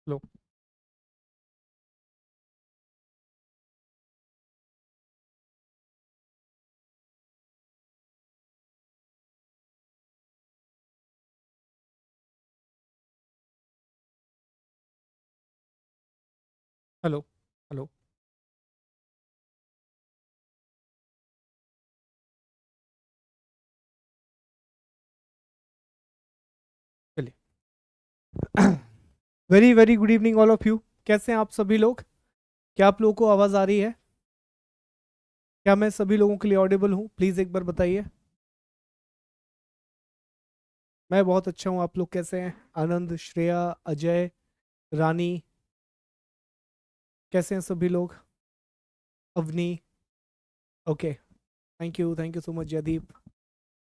लो। Hello. Hello. चलिए। Very very good evening all of you. कैसे हैं आप सभी लोग? क्या आप लोगों को आवाज़ आ रही है? क्या मैं सभी लोगों के लिए ऑडिबल हूँ? प्लीज़ एक बार बताइए। मैं बहुत अच्छा हूँ। आप लोग कैसे हैं? आनंद, श्रेया, अजय, रानी, कैसे हैं सभी लोग? Avni. Okay. Thank you so much Jaydeep.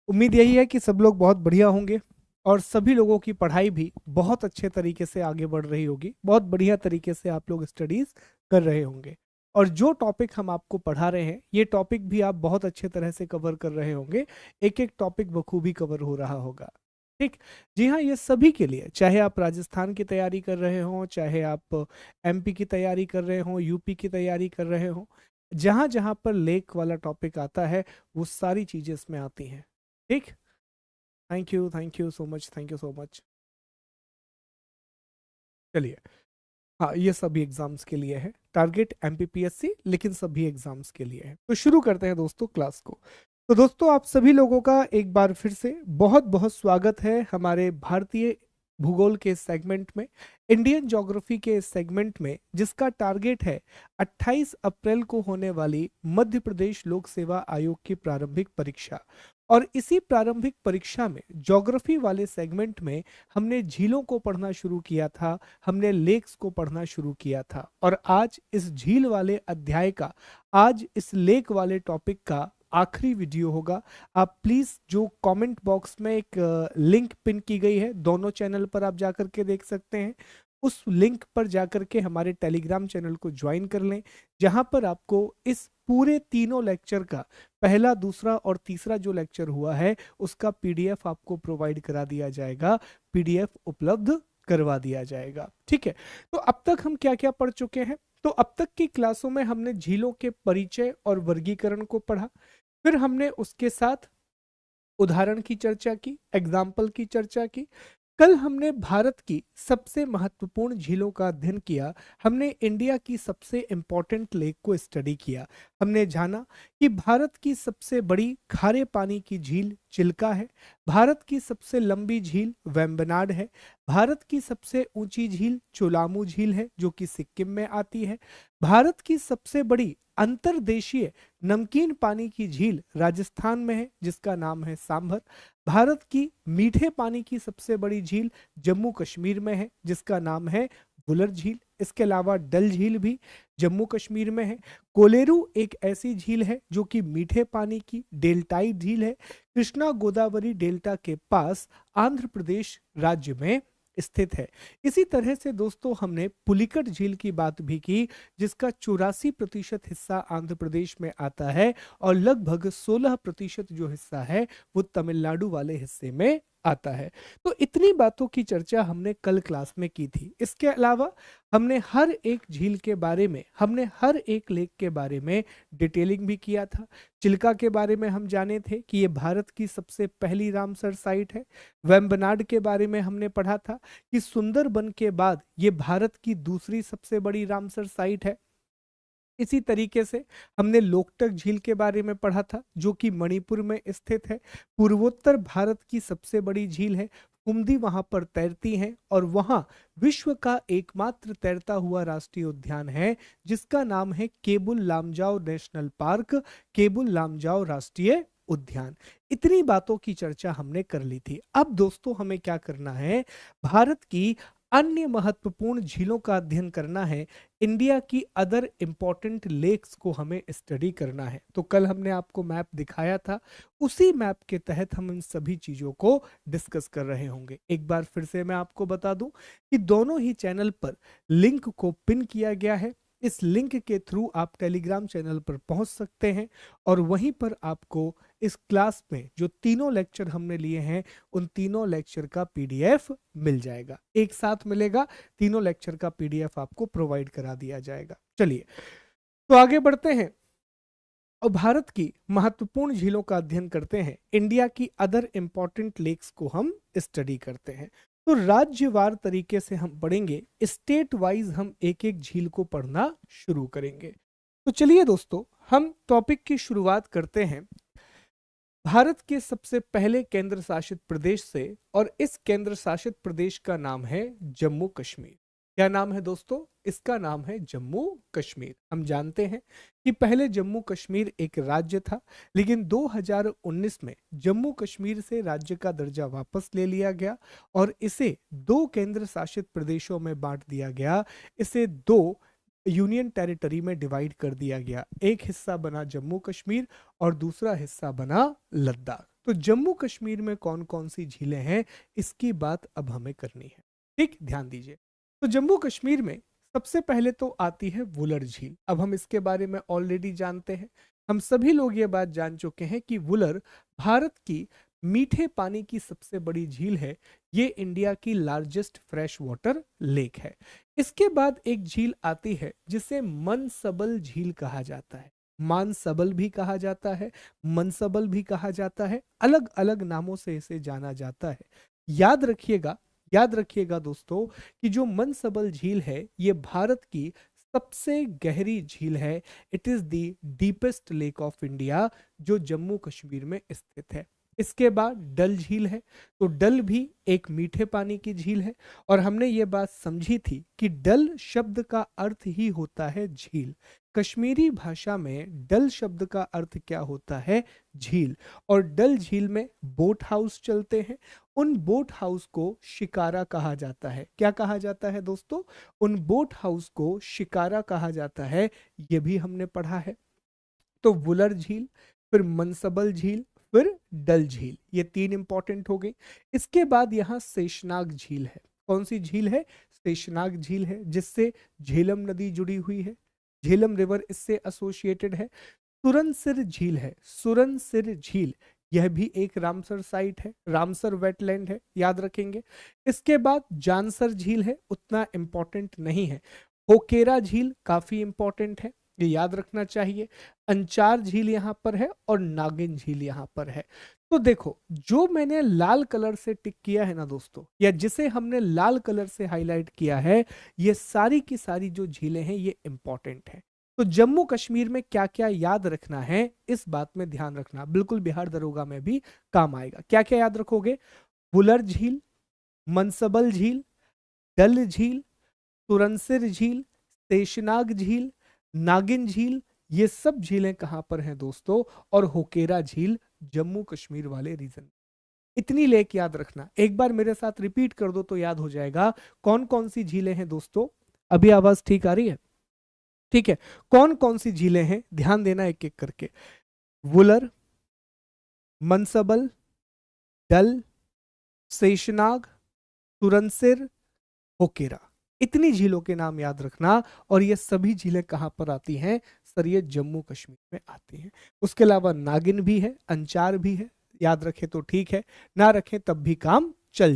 उम्मीद यही है कि सब लोग बहुत बढ़िया होंगे और सभी लोगों की पढ़ाई भी बहुत अच्छे तरीके से आगे बढ़ रही होगी। बहुत बढ़िया तरीके से आप लोग स्टडीज कर रहे होंगे। और जो टॉपिक हम आपको पढ़ा रहे हैं ये टॉपिक भी आप बहुत अच्छे तरह से कवर कर रहे होंगे। एक एक टॉपिक बखूबी कवर हो रहा होगा। ठीक। जी हाँ, ये सभी के लिए, चाहे आप राजस्थान की तैयारी कर रहे हो, चाहे आप एमपी की तैयारी कर रहे हो, यूपी की तैयारी कर रहे हो, जहाँ जहाँ पर लेक वाला टॉपिक आता है वो सारी चीज़ें इसमें आती हैं। ठीक। Thank you so much, thank you so much. चलिए। हाँ, ये सभी एग्जाम्स के लिए है, टारगेट एमपीपीएससी, लेकिन सभी एग्जाम्स के लिए है। तो शुरू करते हैं दोस्तों क्लास को। तो दोस्तों आप सभी लोगों का एक बार फिर से बहुत बहुत स्वागत है हमारे भारतीय भूगोल के सेगमेंट में, इंडियन ज्योग्राफी के सेगमेंट में, जिसका टारगेट है 28 अप्रैल को होने वाली मध्य प्रदेश लोक सेवा आयोग की प्रारंभिक परीक्षा। और इसी प्रारंभिक परीक्षा में ज्योग्राफी वाले सेगमेंट में हमने झीलों को पढ़ना शुरू किया था, हमने लेक्स को पढ़ना शुरू किया था। और आज इस झील वाले अध्याय का, आज इस लेक वाले टॉपिक का आखिरी वीडियो होगा। आप प्लीज, जो कमेंट बॉक्स में एक लिंक पिन की गई है, दोनों चैनल पर आप जाकर के देख सकते हैं, उस लिंक पर जाकर के हमारे टेलीग्राम चैनल को ज्वाइन कर लें, जहां पर आपको इस पूरे तीनों लेक्चर का पहला, दूसरा और तीसरा जो लेक्चर हुआ है उसका पीडीएफ आपको प्रोवाइड करा दिया जाएगा, पीडीएफ उपलब्ध करवा दिया जाएगा। ठीक है। तो अब तक हम क्या क्या पढ़ चुके हैं? तो अब तक की क्लासों में हमने झीलों के परिचय और वर्गीकरण को पढ़ा। फिर हमने उसके साथ उदाहरण की चर्चा की, एग्जाम्पल की चर्चा की। कल हमने भारत की सबसे महत्वपूर्ण झीलों का अध्ययन किया। हमने इंडिया की सबसे इंपॉर्टेंट लेक को स्टडी किया। हमने जाना कि भारत की सबसे बड़ी खारे पानी की झील चिल्का है, भारत की सबसे लंबी झील वेम्बनाड है, भारत की सबसे ऊंची झील चोलामू झील है जो कि सिक्किम में आती है, भारत की सबसे बड़ी अंतर्देशीय नमकीन पानी की झील राजस्थान में है जिसका नाम है सांभर, भारत की मीठे पानी की सबसे बड़ी झील जम्मू कश्मीर में है जिसका नाम है बुलर झील। इसके अलावा डल झील भी जम्मू कश्मीर में है। कोलेरू एक ऐसी झील है जो कि मीठे पानी की डेल्टाई झील है, कृष्णा गोदावरी डेल्टा के पास आंध्र प्रदेश राज्य में स्थित है। इसी तरह से दोस्तों हमने पुलिकट झील की बात भी की, जिसका 84% हिस्सा आंध्र प्रदेश में आता है और लगभग 16% जो हिस्सा है वो तमिलनाडु वाले हिस्से में आता है। तो इतनी बातों की चर्चा हमने कल क्लास में की थी। इसके अलावा हमने हर एक झील के बारे में, हमने हर एक लेक के बारे में डिटेलिंग भी किया था। चिल्का के बारे में हम जाने थे कि ये भारत की सबसे पहली रामसर साइट है। वेम्बनाड के बारे में हमने पढ़ा था कि सुंदरबन के बाद ये भारत की दूसरी सबसे बड़ी रामसर साइट है। इसी तरीके से हमने लोकटक झील के बारे में पढ़ा था जो कि मणिपुर में स्थित है, पूर्वोत्तर भारत की सबसे बड़ी झील है। कुमुदी वहां पर तैरती हैं और वहां विश्व का एकमात्र तैरता हुआ राष्ट्रीय उद्यान है जिसका नाम है केबुल लामजाओ नेशनल पार्क, केबुल लामजाओ राष्ट्रीय उद्यान। इतनी बातों की चर्चा हमने कर ली थी। अब दोस्तों हमें क्या करना है? भारत की अन्य महत्वपूर्ण झीलों का अध्ययन करना है, इंडिया की अदर इंपॉर्टेंट लेक्स को हमें स्टडी करना है। तो कल हमने आपको मैप दिखाया था, उसी मैप के तहत हम इन सभी चीजों को डिस्कस कर रहे होंगे। एक बार फिर से मैं आपको बता दूं कि दोनों ही चैनल पर लिंक को पिन किया गया है। इस लिंक के थ्रू आप टेलीग्राम चैनल पर पहुंच सकते हैं और वहीं पर आपको इस क्लास में जो तीनों लेक्चर हमने लिए हैं उन तीनों लेक्चर का पीडीएफ मिल जाएगा, एक साथ मिलेगा, तीनों लेक्चर का पीडीएफ आपको प्रोवाइड करा दिया जाएगा। चलिए तो आगे बढ़ते हैं और भारत की महत्वपूर्ण झीलों का अध्ययन करते हैं। इंडिया की अदर इंपॉर्टेंट लेक्स को हम स्टडी करते हैं। तो राज्यवार तरीके से हम पढ़ेंगे, स्टेट वाइज हम एक एक झील को पढ़ना शुरू करेंगे। तो चलिए दोस्तों हम टॉपिक की शुरुआत करते हैं भारत के सबसे पहले केंद्र शासित प्रदेश से, और इस केंद्र शासित प्रदेश का नाम है जम्मू कश्मीर। क्या नाम है दोस्तों? इसका नाम है जम्मू कश्मीर। हम जानते हैं कि पहले जम्मू कश्मीर एक राज्य था, लेकिन 2019 में जम्मू कश्मीर से राज्य का दर्जा वापस ले लिया गया और इसे 2 केंद्र शासित प्रदेशों में बांट दिया गया। इसे 2 यूनियन टेरिटरी में डिवाइड कर दिया गया। एक हिस्सा बना जम्मू कश्मीर और दूसरा हिस्सा बना लद्दाख। तो जम्मू कश्मीर में कौन कौन सी झीलें हैं इसकी बात अब हमें करनी है। ठीक, ध्यान दीजिए। तो जम्मू कश्मीर में सबसे पहले तो आती है वुलर झील। अब हम इसके बारे में ऑलरेडी जानते हैं, हम सभी लोग ये बात जान चुके हैं कि वुलर भारत की मीठे पानी की सबसे बड़ी झील है। ये इंडिया की लार्जेस्ट फ्रेश वाटर लेक है। इसके बाद एक झील आती है जिसे मनसबल झील कहा जाता है। मानसबल भी कहा जाता है, मनसबल भी कहा जाता है, अलग अलग नामों से इसे जाना जाता है। याद रखिएगा दोस्तों कि जो मनसबल झील है ये भारत की सबसे गहरी झील है। It is the deepest lake of India जो जम्मू कश्मीर में स्थित है। इसके बाद डल झील है। तो डल भी एक मीठे पानी की झील है और हमने ये बात समझी थी कि डल शब्द का अर्थ ही होता है झील। कश्मीरी भाषा में डल शब्द का अर्थ क्या होता है? झील। और डल झील में बोट हाउस चलते हैं। उन बोट हाउस को शिकारा कहा जाता है। क्या कहा जाता है दोस्तों? उन बोट हाउस को शिकारा कहा जाता है। ये भी हमने पढ़ा है। तो वुलर झील, फिर मनसबल झील, फिर डल झील, ये 3 इंपॉर्टेंट हो गई। इसके बाद यहाँ शेषनाग झील है। कौन सी झील है? शेषनाग झील है, जिससे झेलम नदी जुड़ी हुई है। झेलम रिवर इससे एसोसिएटेड है। सुरनसिर झील है। सुरनसिर झील यह भी एक रामसर साइट है, रामसर वेटलैंड है, याद रखेंगे। इसके बाद जानसर झील है, उतना इंपॉर्टेंट नहीं है। होकेरा झील काफी इंपॉर्टेंट है, ये याद रखना चाहिए। अंचार झील यहाँ पर है और नागिन झील यहाँ पर है। तो देखो, जो मैंने लाल कलर से टिक किया है ना दोस्तों, या जिसे हमने लाल कलर से हाईलाइट किया है, ये सारी की सारी जो झीलें हैं ये इंपॉर्टेंट है। तो जम्मू कश्मीर में क्या क्या याद रखना है इस बात में ध्यान रखना, बिल्कुल बिहार दरोगा में भी काम आएगा। क्या क्या याद रखोगे? वुलर झील, मनसबल झील, डल झील, सुरनसिर झील, शेषनाग झील, नागिन झील, ये सब झीलें कहां पर हैं दोस्तों? और होकेरा झील जम्मू कश्मीर वाले रीजन। इतनी लेक याद रखना, एक बार मेरे साथ रिपीट कर दो तो याद हो जाएगा। कौन कौन सी झीलें हैं दोस्तों? अभी आवाज ठीक आ रही है? ठीक है। कौन कौन सी झीलें हैं ध्यान देना एक एक करके। वुलर, मनसबल, डल, शेषनाग, सुरनसिर, होकेरा, इतनी झीलों के नाम याद रखना। और ये सभी झीलें कहां पर आती हैं? सर ये जम्मू कश्मीर में आती हैं। उसके अलावा नागिन भी है, अंचार भी है, याद रखें तो ठीक है, ना रखें तब भी काम चल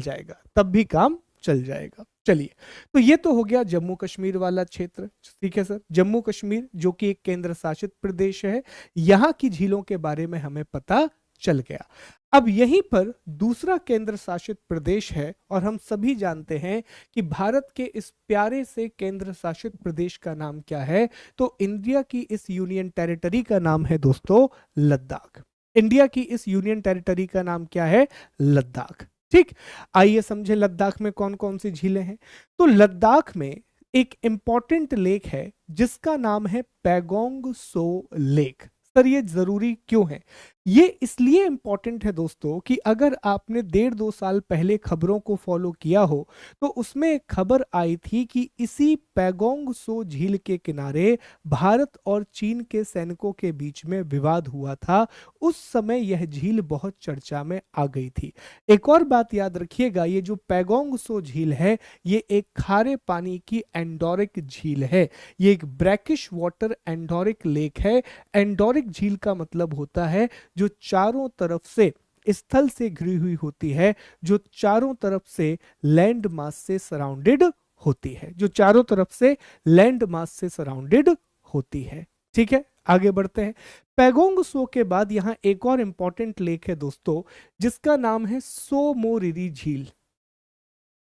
जाएगा, चलिए। तो ये तो हो गया जम्मू कश्मीर वाला क्षेत्र। ठीक है सर, जम्मू कश्मीर जो कि एक केंद्र शासित प्रदेश है, यहाँ की झीलों के बारे में हमें पता चल गया। अब यहीं पर दूसरा केंद्र शासित प्रदेश है और हम सभी जानते हैं कि भारत के इस प्यारे से केंद्र शासित प्रदेश का नाम क्या है? तो इंडिया की इस यूनियन टेरिटरी का नाम है दोस्तों लद्दाख। इंडिया की इस यूनियन टेरिटरी का नाम क्या है? लद्दाख। ठीक, आइए समझे लद्दाख में कौन कौन सी झीलें हैं। तो लद्दाख में एक इंपॉर्टेंट लेक है जिसका नाम है पैगोंग सो लेक। सर ये जरूरी क्यों है? ये इसलिए इंपॉर्टेंट है दोस्तों कि अगर आपने 1.5-2 साल पहले खबरों को फॉलो किया हो तो उसमें एक खबर आई थी कि इसी पैगोंग सो झील के किनारे भारत और चीन के सैनिकों के बीच में विवाद हुआ था। उस समय यह झील बहुत चर्चा में आ गई थी। एक और बात याद रखिएगा, ये जो पैगोंग सो झील है ये एक खारे पानी की एंडोरिक झील है। ये एक ब्रैकिश वाटर एंडोरिक लेक है। एंडोरिक झील का मतलब होता है जो चारों तरफ से स्थल से घिरी हुई होती है, जो चारों तरफ से लैंड मास से सराउंडेड होती है, जो चारों तरफ से लैंड मास से सराउंडेड होती है। ठीक है, आगे बढ़ते हैं। पैगोंग सो के बाद यहां एक और इंपॉर्टेंट लेक है दोस्तों, जिसका नाम है सोमोरिरी झील।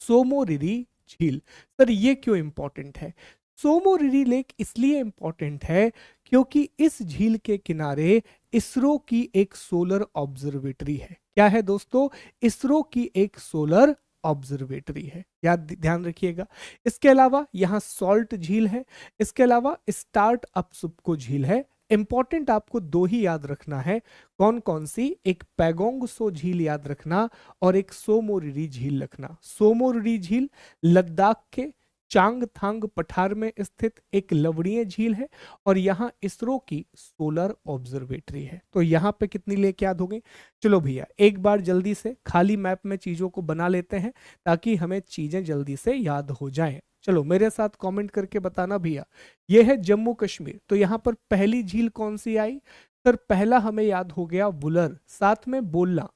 सोमोरिरी झील, सर ये क्यों इंपॉर्टेंट है? सोमोरिरी लेक इसलिए इंपॉर्टेंट है क्योंकि इस झील के किनारे इसरो की एक सोलर ऑब्जर्वेटरी है। क्या है दोस्तों? इसरो की एक सोलर ऑब्जर्वेटरी है, याद ध्यान रखिएगा। इसके अलावा यहाँ सॉल्ट झील है, इसके अलावा स्टार्ट अप सुपको झील है। इंपॉर्टेंट आपको दो ही याद रखना है, कौन कौन सी? एक पैगोंग सो झील याद रखना और एक सोमोरिरी झील रखना। सोमोरिरी झील लद्दाख के चांगथांग पठार में स्थित एक लवणीय झील है और यहाँ इसरो की सोलर ऑब्जर्वेटरी है। तो यहाँ पे कितनी लेक याद हो गई? चलो भैया एक बार जल्दी से खाली मैप में चीजों को बना लेते हैं ताकि हमें चीजें जल्दी से याद हो जाएं। चलो मेरे साथ कमेंट करके बताना भैया। ये है जम्मू कश्मीर, तो यहाँ पर पहली झील कौन सी आई? सर पहला हमें याद हो गया वुलर, साथ में बोलना।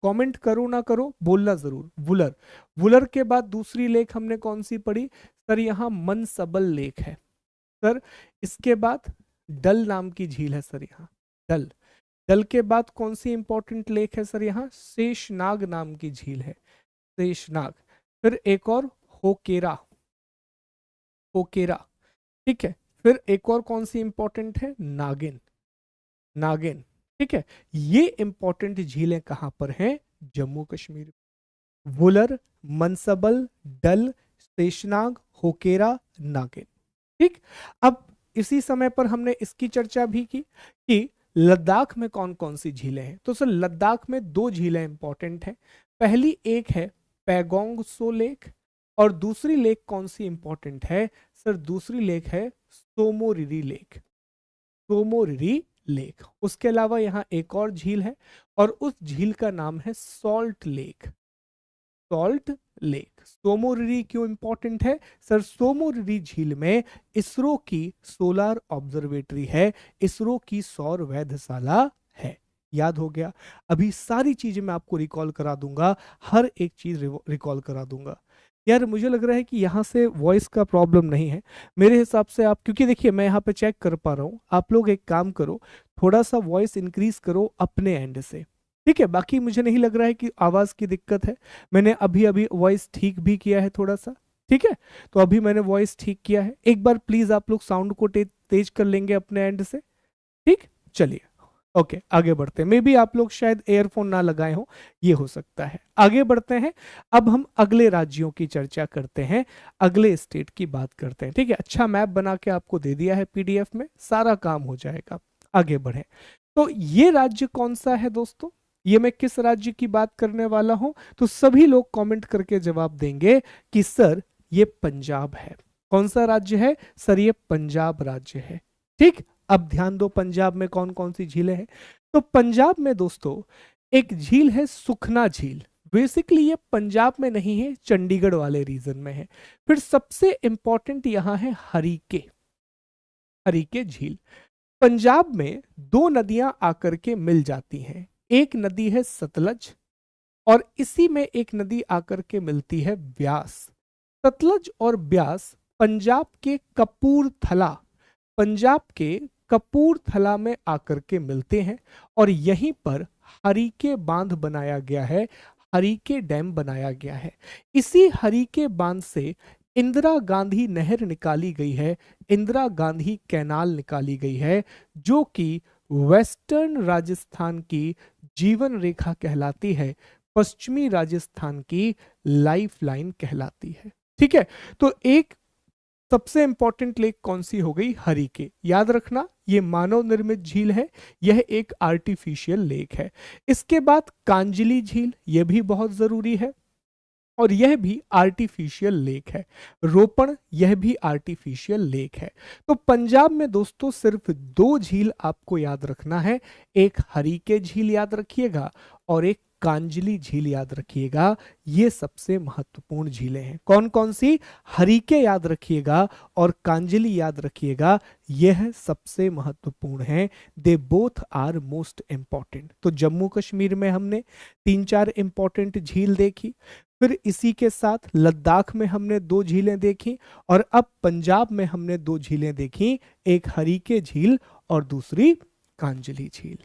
कमेंट करो ना करो, बोलना जरूर, वुलर। वुलर के बाद दूसरी लेक हमने कौन सी पढ़ी? सर यहाँ मनसबल लेक है। सर इसके बाद डल नाम की झील है सर यहाँ, डल। डल के बाद कौन सी इंपॉर्टेंट लेक है सर यहाँ? शेषनाग नाम की झील है, शेषनाग। फिर एक और होकेरा, होकेरा। ठीक है, फिर एक और कौन सी इंपॉर्टेंट है? नागिन, नागिन। ठीक है, ये इंपॉर्टेंट झीलें कहां पर हैं? जम्मू कश्मीर। वुलर, मनसबल, डल, शेषनाग, होकेरा, नागिन। ठीक, अब इसी समय पर हमने इसकी चर्चा भी की कि लद्दाख में कौन कौन सी झीलें हैं। तो सर लद्दाख में दो झीलें इंपॉर्टेंट हैं। पहली एक है पैगोंग सो लेक और दूसरी लेक कौन सी इंपॉर्टेंट है? सर दूसरी लेक है सोमोरिरी लेक, सोमोरिरी लेक। उसके अलावा यहाँ एक और झील है और उस झील का नाम है salt lake, salt lake. Tsomoriri क्यों इंपॉर्टेंट है? सर सोमोरिरी झील में इसरो की सोलर ऑब्जर्वेटरी है, इसरो की सौर वेधशाला है। याद हो गया? अभी सारी चीजें मैं आपको रिकॉल करा दूंगा, हर एक चीज रिकॉल करा दूंगा। यार मुझे लग रहा है कि यहाँ से वॉइस का प्रॉब्लम नहीं है मेरे हिसाब से। आप क्योंकि देखिए मैं यहाँ पे चेक कर पा रहा हूँ, आप लोग एक काम करो, थोड़ा सा वॉइस इंक्रीज करो अपने एंड से। ठीक है, बाकी मुझे नहीं लग रहा है कि आवाज की दिक्कत है। मैंने अभी अभी वॉइस ठीक भी किया है थोड़ा सा। ठीक है, तो अभी मैंने वॉइस ठीक किया है। एक बार प्लीज आप लोग साउंड को तेज कर लेंगे अपने एंड से। ठीक, चलिए ओके आगे बढ़ते हैं। मे बी आप लोग शायद एयरफोन ना लगाए हो, ये हो सकता है। आगे बढ़ते हैं, अब हम अगले राज्यों की चर्चा करते हैं, अगले स्टेट की बात करते हैं। ठीक है, अच्छा मैप बना के आपको दे दिया है पीडीएफ में, सारा काम हो जाएगा। आगे बढ़े, तो ये राज्य कौन सा है दोस्तों? ये मैं किस राज्य की बात करने वाला हूं? तो सभी लोग कमेंट करके जवाब देंगे कि सर ये पंजाब है। कौन सा राज्य है? सर ये पंजाब राज्य है। ठीक, अब ध्यान दो पंजाब में कौन कौन सी झीलें हैं। तो पंजाब में दोस्तों एक झील है सुखना झील। बेसिकली ये पंजाब में नहीं है, चंडीगढ़ वाले रीजन में है। फिर सबसे इंपॉर्टेंट यहां है हरीके, हरीके झील। पंजाब में दो नदियां आकर के मिल जाती हैं, एक नदी है सतलज और इसी में एक नदी आकर के मिलती है ब्यास। सतलज और ब्यास पंजाब के कपूरथला, पंजाब के कपूरथला में आकर के मिलते हैं और यहीं पर हरीके बांध बनाया गया है, हरीके डैम बनाया गया है। इसी हरीके बांध से इंदिरा गांधी नहर निकाली गई है, इंदिरा गांधी कैनाल निकाली गई है, जो कि वेस्टर्न राजस्थान की जीवन रेखा कहलाती है, पश्चिमी राजस्थान की लाइफलाइन कहलाती है। ठीक है, तो एक सबसे इंपॉर्टेंट लेक कौन सी हो गई? हरीके। याद रखना ये मानव निर्मित झील है, यह एक आर्टिफिशियल लेक है। इसके बाद कांजली झील, यह भी बहुत जरूरी है और यह भी आर्टिफिशियल लेक है। रोपण, यह भी आर्टिफिशियल लेक है। तो पंजाब में दोस्तों सिर्फ दो झील आपको याद रखना है, एक हरीके झील याद रखिएगा और एक कांजली झील याद रखिएगा, ये सबसे महत्वपूर्ण झीलें हैं। कौन कौन सी? हरिके याद रखिएगा और कांजली याद रखिएगा, यह सबसे महत्वपूर्ण है। They both are most important. तो जम्मू कश्मीर में हमने 3-4 इंपॉर्टेंट झील देखी, फिर इसी के साथ लद्दाख में हमने 2 झीलें देखी, और अब पंजाब में हमने 2 झीलें देखी, एक हरिके झील और दूसरी कांजली झील।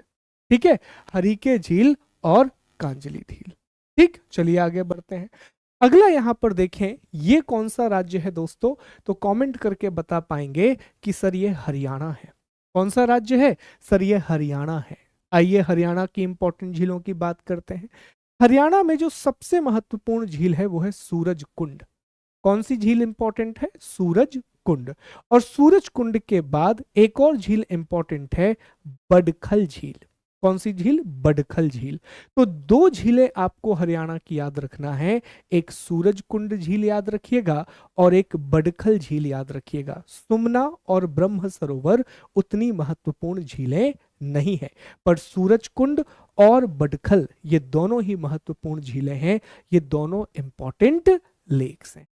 ठीक है, हरिके झील और कांजली झील। ठीक, चलिए आगे बढ़ते हैं। अगला यहां पर देखें, ये कौन सा राज्य है दोस्तों? तो कमेंट करके बता पाएंगे कि सर ये हरियाणा है। कौन सा राज्य है? सर ये हरियाणा है। आइए हरियाणा की इंपॉर्टेंट झीलों की बात करते हैं। हरियाणा में जो सबसे महत्वपूर्ण झील है वो है सूरज कुंड। कौन सी झील इंपॉर्टेंट है? सूरज कुंड। और सूरज कुंड के बाद एक और झील इंपॉर्टेंट है, बडखल झील। कौन सी झील? बडखल झील। तो 2 झीलें आपको हरियाणा की याद रखना है, एक सूरज कुंड झील याद रखिएगा और एक बडखल झील याद रखिएगा। सुमना और ब्रह्म सरोवर उतनी महत्वपूर्ण झीलें नहीं है, पर सूरज कुंड और बडखल ये दोनों ही महत्वपूर्ण झीलें हैं, ये दोनों इंपॉर्टेंट लेक्स हैं।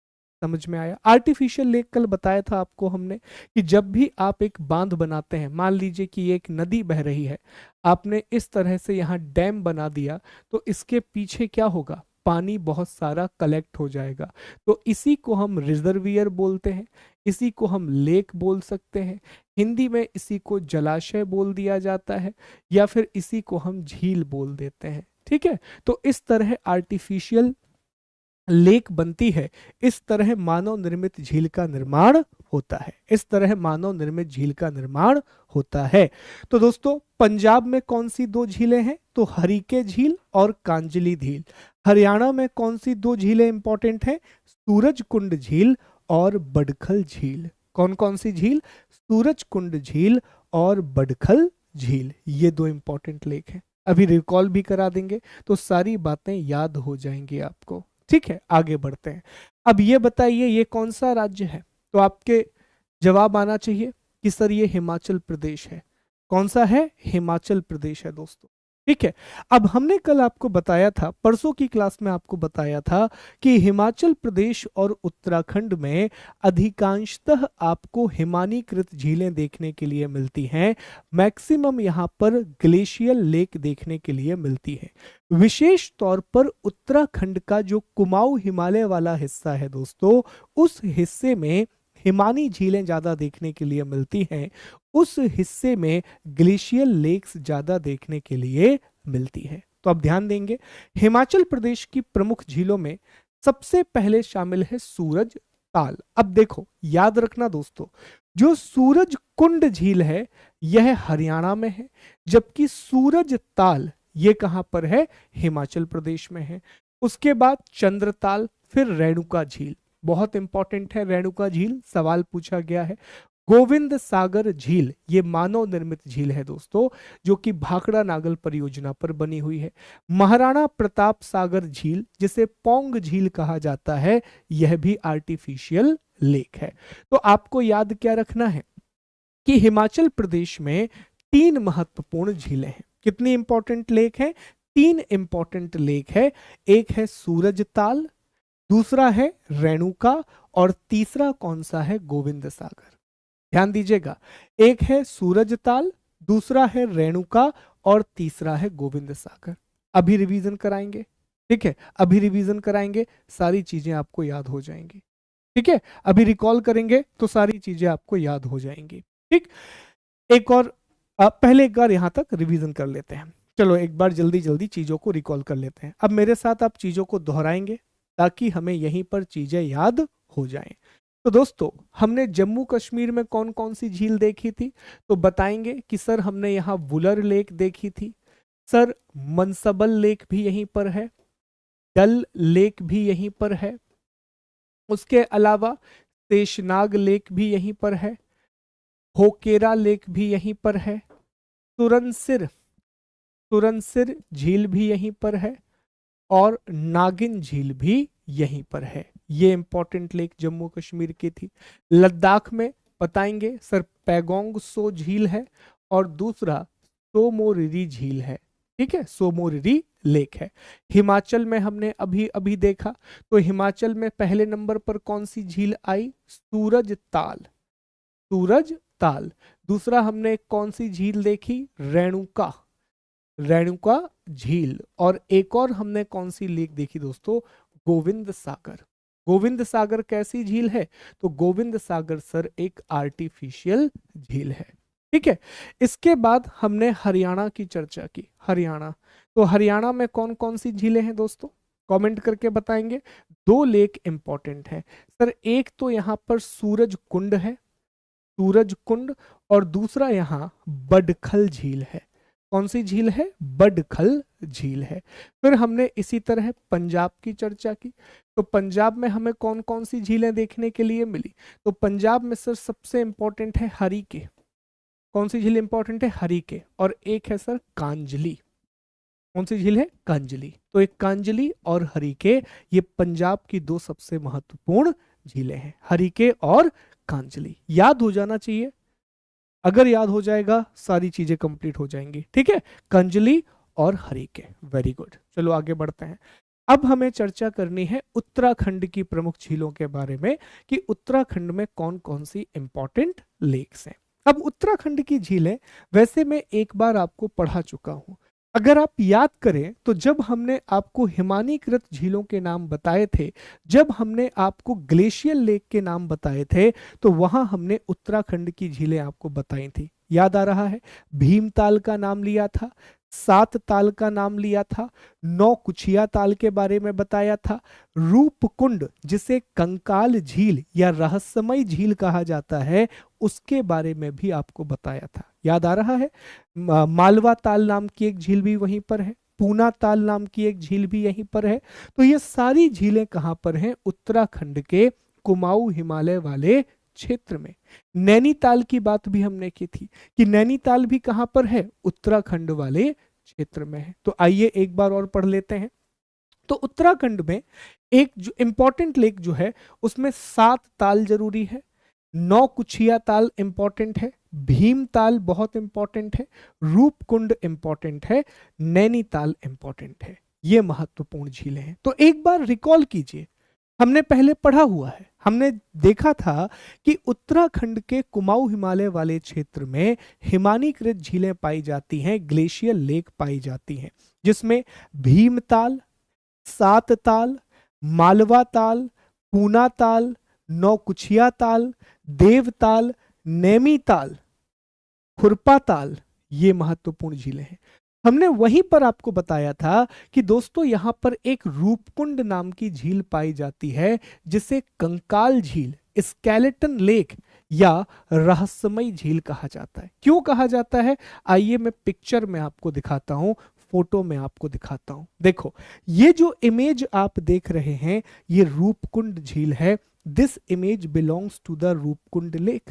समझ में आया? आर्टिफिशियल लेक कल बताया था आपको हमने कि जब भी आप एक बांध बनाते हैं, मान लीजिए कि एक नदी बह रही है, आपने इस तरह से यहाँ डैम बना दिया, तो इसके पीछे क्या होगा? पानी बहुत सारा कलेक्ट हो जाएगा। तो इसी को हम रिजर्वियर बोलते हैं, इसी को हम लेक बोल सकते हैं, हिंदी में इसी को जलाशय बोल दिया जाता है, या फिर इसी को हम झील बोल देते हैं। ठीक है, तो इस तरह आर्टिफिशियल लेक बनती है, इस तरह मानव निर्मित झील का निर्माण होता है, इस तरह मानव निर्मित झील का निर्माण होता है। तो दोस्तों पंजाब में कौन सी 2 झीलें हैं? तो हरिके झील और कांजली झील। हरियाणा में कौन सी 2 झीलें इंपॉर्टेंट हैं? सूरज कुंड झील और बडखल झील। कौन कौन सी झील? सूरज कुंड झील और बडखल झील, ये 2 इंपॉर्टेंट लेक हैं। अभी रिकॉल भी करा देंगे तो सारी बातें याद हो जाएंगी आपको। ठीक है, आगे बढ़ते हैं। अब ये बताइए ये कौन सा राज्य है? तो आपके जवाब आना चाहिए कि सर ये हिमाचल प्रदेश है। कौन सा है? हिमाचल प्रदेश है दोस्तों। ठीक है, अब हमने कल आपको बताया था, परसों की क्लास में आपको बताया था कि हिमाचल प्रदेश और उत्तराखंड में अधिकांशतः आपको हिमानीकृत झीलें देखने के लिए मिलती हैं। मैक्सिमम यहाँ पर ग्लेशियल लेक देखने के लिए मिलती है। विशेष तौर पर उत्तराखंड का जो कुमाऊं हिमालय वाला हिस्सा है दोस्तों, उस हिस्से में हिमानी झीलें ज्यादा देखने के लिए मिलती हैं, उस हिस्से में ग्लेशियल लेक्स ज्यादा देखने के लिए मिलती है। तो अब ध्यान देंगे, हिमाचल प्रदेश की प्रमुख झीलों में सबसे पहले शामिल है सूरज ताल। अब देखो याद रखना दोस्तों, जो सूरज कुंड झील है यह हरियाणा में है, जबकि सूरज ताल ये कहां पर है? हिमाचल प्रदेश में है। उसके बाद चंद्रताल, फिर रेणुका झील, बहुत इंपॉर्टेंट है रेणुका झील, सवाल पूछा गया है। गोविंद सागर झील ये मानव निर्मित झील है दोस्तों, जो कि भाखड़ा नागल परियोजना पर बनी हुई है। महाराणा प्रताप सागर झील जिसे पौंग झील कहा जाता है, यह भी आर्टिफिशियल लेक है। तो आपको याद क्या रखना है कि हिमाचल प्रदेश में 3 महत्वपूर्ण झीलें हैं। कितनी इंपॉर्टेंट लेक है? 3 इंपॉर्टेंट लेक है। एक है सूरज ताल, दूसरा है रेणुका और तीसरा कौन सा है? गोविंद सागर। ध्यान दीजिएगा, एक है सूरज ताल, दूसरा है रेणुका और तीसरा है गोविंद सागर। अभी रिवीजन कराएंगे, ठीक है, अभी रिवीजन कराएंगे, सारी चीजें आपको याद हो जाएंगी। ठीक है, अभी रिकॉल करेंगे तो सारी चीजें आपको याद हो जाएंगी। ठीक, एक और पहले एक बार यहां तक रिवीजन कर लेते हैं। चलो एक बार जल्दी जल्दी चीजों को रिकॉल कर लेते हैं। अब मेरे साथ आप चीजों को दोहराएंगे ताकि हमें यहीं पर चीजें याद हो जाएं। तो दोस्तों हमने जम्मू कश्मीर में कौन कौन सी झील देखी थी? तो बताएंगे कि सर हमने यहाँ वुलर लेक देखी थी, सर मनसबल लेक भी यहीं पर है, डल लेक भी यहीं पर है, उसके अलावा शेषनाग लेक भी यहीं पर है, होकेरा लेक भी यहीं पर है, तुरनसिर झील भी यहीं पर है और नागिन झील भी यहीं पर है। ये इंपॉर्टेंट लेक जम्मू कश्मीर की थी। लद्दाख में बताएंगे सर पैगोंग सो झील है और दूसरा सोमोरिरी झील है। ठीक है, सोमोरिरी लेक है। हिमाचल में हमने अभी अभी देखा, तो हिमाचल में पहले नंबर पर कौन सी झील आई? सूरज ताल, सूरज ताल। दूसरा हमने कौन सी झील देखी? रेणुका, रेणुका झील। और एक और हमने कौन सी लेक देखी दोस्तों? गोविंद सागर। गोविंद सागर कैसी झील है? तो गोविंद सागर सर एक आर्टिफिशियल झील है। ठीक है, इसके बाद हमने हरियाणा की चर्चा की। हरियाणा, तो हरियाणा में कौन कौन सी झीलें हैं दोस्तों? कमेंट करके बताएंगे। दो लेक इंपॉर्टेंट है सर, एक तो यहाँ पर सूरज कुंड है, सूरज कुंड, और दूसरा यहाँ बडखल झील है। कौन सी झील है? बडखल झील है। फिर हमने इसी तरह पंजाब की चर्चा की, तो पंजाब में हमें कौन कौन सी झीलें देखने के लिए मिली? तो पंजाब में सर सबसे इंपॉर्टेंट है हरिके। कौन सी झील इंपॉर्टेंट है? हरिके। और एक है सर कांजली। कौन सी झील है? कांजली। तो एक कांजली और हरिके, ये पंजाब की दो सबसे महत्वपूर्ण झीलें हैं, हरिके और कांजली। याद हो जाना चाहिए, अगर याद हो जाएगा सारी चीजें कंप्लीट हो जाएंगी। ठीक है, कंजली और हरिके, वेरी गुड। चलो आगे बढ़ते हैं। अब हमें चर्चा करनी है उत्तराखंड की प्रमुख झीलों के बारे में, कि उत्तराखंड में कौन कौन सी इंपॉर्टेंट लेक्स हैं। अब उत्तराखंड की झीलें वैसे मैं एक बार आपको पढ़ा चुका हूं। अगर आप याद करें तो जब हमने आपको हिमानीकृत झीलों के नाम बताए थे, जब हमने आपको ग्लेशियल लेक के नाम बताए थे, तो वहां हमने उत्तराखंड की झीलें आपको बताई थी। याद आ रहा है? भीमताल का नाम लिया था, सात ताल का नाम लिया था, नौ कुछिया ताल के बारे में बताया था, रूपकुंड जिसे कंकाल झील या रहस्यमय झील कहा जाता है उसके बारे में भी आपको बताया था। याद आ रहा है? मालवा ताल नाम की एक झील भी वहीं पर है, पूना ताल नाम की एक झील भी यहीं पर है। तो ये सारी झीलें कहां पर हैं? उत्तराखंड के कुमाऊं हिमालय वाले क्षेत्र में। नैनीताल की बात भी हमने की थी कि नैनीताल भी कहां पर है? उत्तराखंड वाले क्षेत्र में है। तो आइए एक बार और पढ़ लेते हैं। तो उत्तराखंड में एक जो इंपॉर्टेंट लेक जो है उसमें सात ताल जरूरी है, नौ कुछिया ताल इंपॉर्टेंट है, भीमताल बहुत इंपॉर्टेंट है, रूपकुंड इंपॉर्टेंट है, नैनीताल इंपॉर्टेंट है। ये महत्वपूर्ण झीलें हैं। तो एक बार रिकॉल कीजिए, हमने पहले पढ़ा हुआ है, हमने देखा था कि उत्तराखंड के कुमाऊं हिमालय वाले क्षेत्र में हिमानीकृत झीलें पाई जाती हैं, ग्लेशियल लेक पाई जाती हैं, जिसमें भीमताल, सात ताल, मालवा ताल, पूना ताल, नौकुचिया ताल, देवताल, नैनीताल, खुरपा ताल, ये महत्वपूर्ण झीलें हैं। हमने वहीं पर आपको बताया था कि दोस्तों यहां पर एक रूपकुंड नाम की झील पाई जाती है, जिसे कंकाल झील, स्केलेटन लेक या रहस्यमय झील कहा जाता है। क्यों कहा जाता है? आइए मैं पिक्चर में आपको दिखाता हूं, फोटो में आपको दिखाता हूं। देखो, ये जो इमेज आप देख रहे हैं ये रूपकुंड झील है। This image belongs to the Roopkund lake.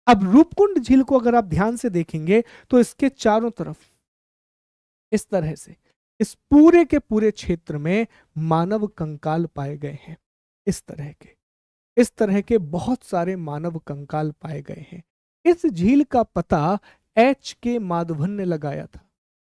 अब रूपकुंड झील को अगर आप ध्यान से देखेंगे तो इसके चारों तरफ इस तरह से इस पूरे के पूरे क्षेत्र में मानव कंकाल पाए गए हैं। इस तरह के बहुत सारे मानव कंकाल पाए गए हैं। इस झील का पता H.K. माधवन ने लगाया था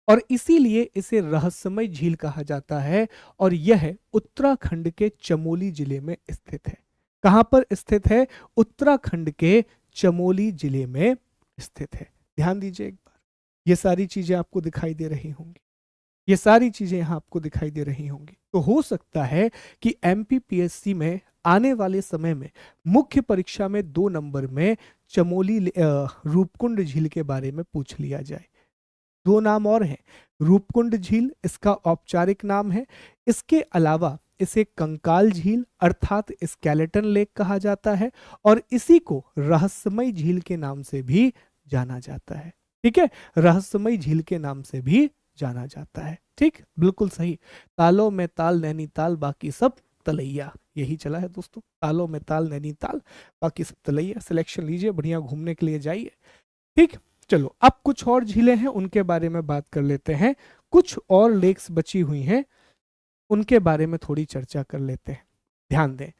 और इसीलिए इसे रहस्यमय झील कहा जाता है, और यह उत्तराखंड के चमोली जिले में स्थित है। कहां पर स्थित है? उत्तराखंड के चमोली जिले में स्थित है। ध्यान दीजिए एक बार, ये सारी चीजें आपको दिखाई दे रही होंगी, ये सारी चीजें यहां आपको दिखाई दे रही होंगी। तो हो सकता है कि MPPSC में आने वाले समय में मुख्य परीक्षा में 2 नंबर में चमोली रूपकुंड झील के बारे में पूछ लिया जाए। 2 नाम और हैं, रूपकुंड झील इसका औपचारिक नाम है, इसके अलावा इसे कंकाल झील अर्थात स्केलेटन लेक कहा जाता है, और इसी को रहस्यमय झील के नाम से भी जाना जाता है। ठीक है, रहस्यमय झील के नाम से भी जाना जाता है। ठीक, बिल्कुल सही। तालों में ताल नैनीताल बाकी सब तलैया, यही चला है दोस्तों, तालों में ताल नैनीताल बाकी सब तलैया। सिलेक्शन लीजिए, बढ़िया घूमने के लिए जाइए। ठीक, चलो अब कुछ और झीलें हैं उनके बारे में बात कर लेते हैं। कुछ और लेक्स बची हुई हैं, उनके बारे में थोड़ी चर्चा कर लेते हैं। ध्यान दें,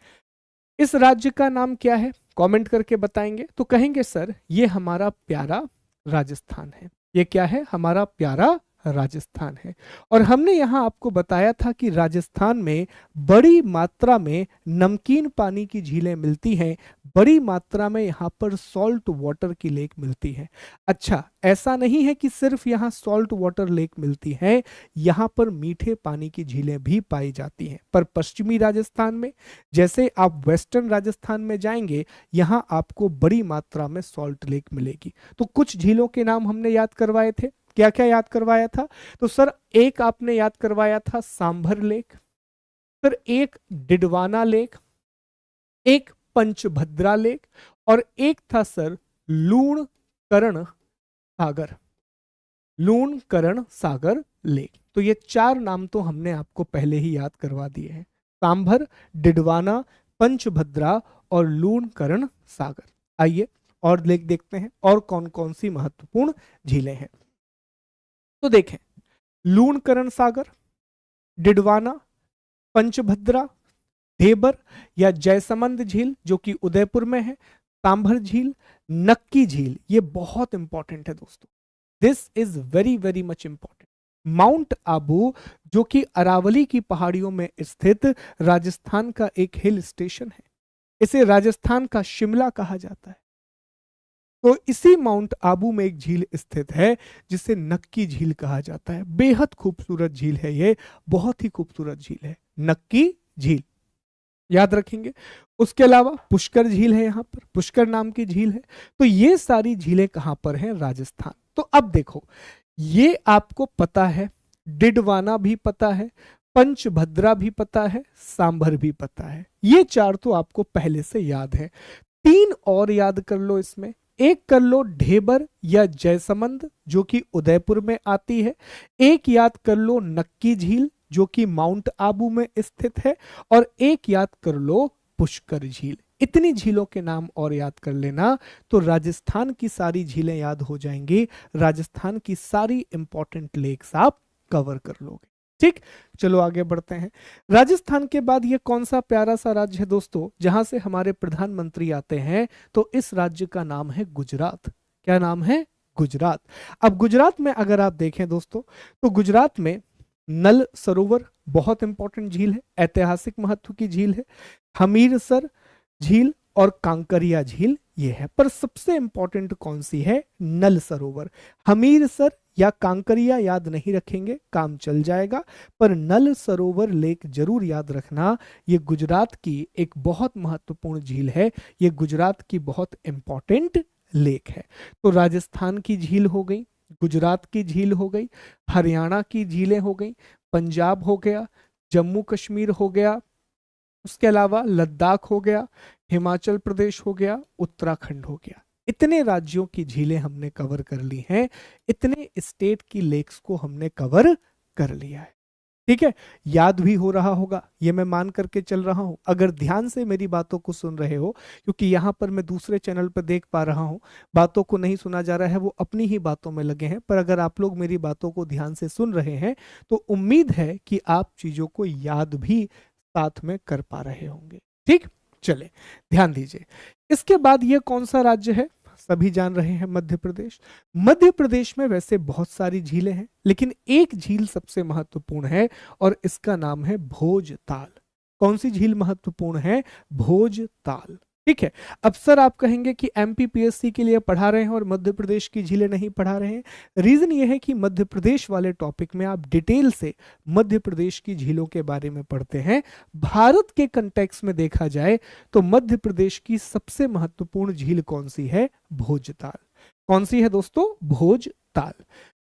इस राज्य का नाम क्या है? कमेंट करके बताएंगे तो कहेंगे सर ये हमारा प्यारा राजस्थान है। ये क्या है? हमारा प्यारा राजस्थान है। और हमने यहाँ आपको बताया था कि राजस्थान में बड़ी मात्रा में नमकीन पानी की झीलें मिलती हैं, बड़ी मात्रा में यहाँ पर सॉल्ट वाटर की लेक मिलती है। अच्छा, ऐसा नहीं है कि सिर्फ यहाँ सॉल्ट वाटर लेक मिलती है, यहाँ पर मीठे पानी की झीलें भी पाई जाती हैं। पर पश्चिमी राजस्थान में, जैसे आप वेस्टर्न राजस्थान में जाएंगे, यहाँ आपको बड़ी मात्रा में सॉल्ट लेक मिलेगी। तो कुछ झीलों के नाम हमने याद करवाए थे। क्या क्या याद करवाया था? तो सर एक आपने याद करवाया था सांभर लेक, सर एक डिडवाना लेक, एक पंचभद्रा लेक, और एक था सर लूणकरण सागर, लूणकरण सागर लेक। तो ये चार नाम तो हमने आपको पहले ही याद करवा दिए हैं, सांभर, डिडवाना, पंचभद्रा और लूणकरण सागर। आइए और लेक देखते हैं और कौन कौन सी महत्वपूर्ण झीलें हैं। तो देखें, लूणकरण सागर, डिडवाना, पंचभद्रा, ढेबर या जयसमंद झील जो कि उदयपुर में है, सांभर झील, नक्की झील, ये बहुत इंपॉर्टेंट है दोस्तों, this is very very much important. Mount Abu जो कि अरावली की पहाड़ियों में स्थित राजस्थान का एक हिल स्टेशन है, इसे राजस्थान का शिमला कहा जाता है। तो इसी माउंट आबू में एक झील स्थित है जिसे नक्की झील कहा जाता है। बेहद खूबसूरत झील है ये, बहुत ही खूबसूरत झील है नक्की झील, याद रखेंगे। उसके अलावा पुष्कर झील है, यहाँ पर पुष्कर नाम की झील है। तो ये सारी झीलें कहां पर हैं? राजस्थान। तो अब देखो, ये आपको पता है, डिडवाना भी पता है, पंचभद्रा भी पता है, सांभर भी पता है, ये चार तो आपको पहले से याद है। तीन और याद कर लो इसमें, एक कर लो ढेबर या जयसमंद जो कि उदयपुर में आती है, एक याद कर लो नक्की झील जो कि माउंट आबू में स्थित है, और एक याद कर लो पुष्कर झील। इतनी झीलों के नाम और याद कर लेना तो राजस्थान की सारी झीलें याद हो जाएंगी, राजस्थान की सारी इंपॉर्टेंट लेक्स आप कवर कर लोगे। ठीक, चलो आगे बढ़ते हैं। राजस्थान के बाद ये कौन सा प्यारा सा राज्य है दोस्तों जहां से हमारे प्रधानमंत्री आते हैं? तो इस राज्य का नाम है गुजरात। क्या नाम है? गुजरात। अब गुजरात में अगर आप देखें दोस्तों, तो गुजरात में नल सरोवर बहुत इंपॉर्टेंट झील है, ऐतिहासिक महत्व की झील है, हमीरसर झील और कांकरिया झील ये है। पर सबसे इंपॉर्टेंट कौन सी है? नल सरोवर। हमीरसर या कांकरिया याद नहीं रखेंगे, काम चल जाएगा, पर नल सरोवर लेक जरूर याद रखना। ये गुजरात की एक बहुत महत्वपूर्ण झील है, ये गुजरात की बहुत इंपॉर्टेंट लेक है। तो राजस्थान की झील हो गई, गुजरात की झील हो गई, हरियाणा की झीलें हो गई, पंजाब हो गया, जम्मू कश्मीर हो गया, उसके अलावा लद्दाख हो गया, हिमाचल प्रदेश हो गया, उत्तराखंड हो गया। इतने राज्यों की झीलें हमने कवर कर ली हैं, इतने स्टेट की लेक्स को हमने कवर कर लिया है। ठीक है, याद भी हो रहा होगा, ये मैं मान करके चल रहा हूं, अगर ध्यान से मेरी बातों को सुन रहे हो, क्योंकि यहां पर मैं दूसरे चैनल पर देख पा रहा हूं बातों को नहीं सुना जा रहा है, वो अपनी ही बातों में लगे हैं। पर अगर आप लोग मेरी बातों को ध्यान से सुन रहे हैं तो उम्मीद है कि आप चीजों को याद भी साथ में कर पा रहे होंगे। ठीक, चले ध्यान दीजिए। इसके बाद ये कौन सा राज्य है? सभी जान रहे हैं, मध्य प्रदेश। मध्य प्रदेश में वैसे बहुत सारी झीलें हैं, लेकिन एक झील सबसे महत्वपूर्ण है और इसका नाम है भोजताल। कौन सी झील महत्वपूर्ण है? भोजताल। ठीक है, अब सर आप कहेंगे कि एमपीपीएससी के लिए पढ़ा रहे हैं और मध्य प्रदेश की झीलें नहीं पढ़ा रहे हैं। रीजन ये है कि मध्य प्रदेश वाले टॉपिक में आप डिटेल से मध्य प्रदेश की झीलों के बारे में पढ़ते हैं। भारत के कंटेक्स्ट में देखा जाए तो मध्य प्रदेश की सबसे महत्वपूर्ण झील कौन सी है? भोजताल। कौन सी है दोस्तों? भोजताल।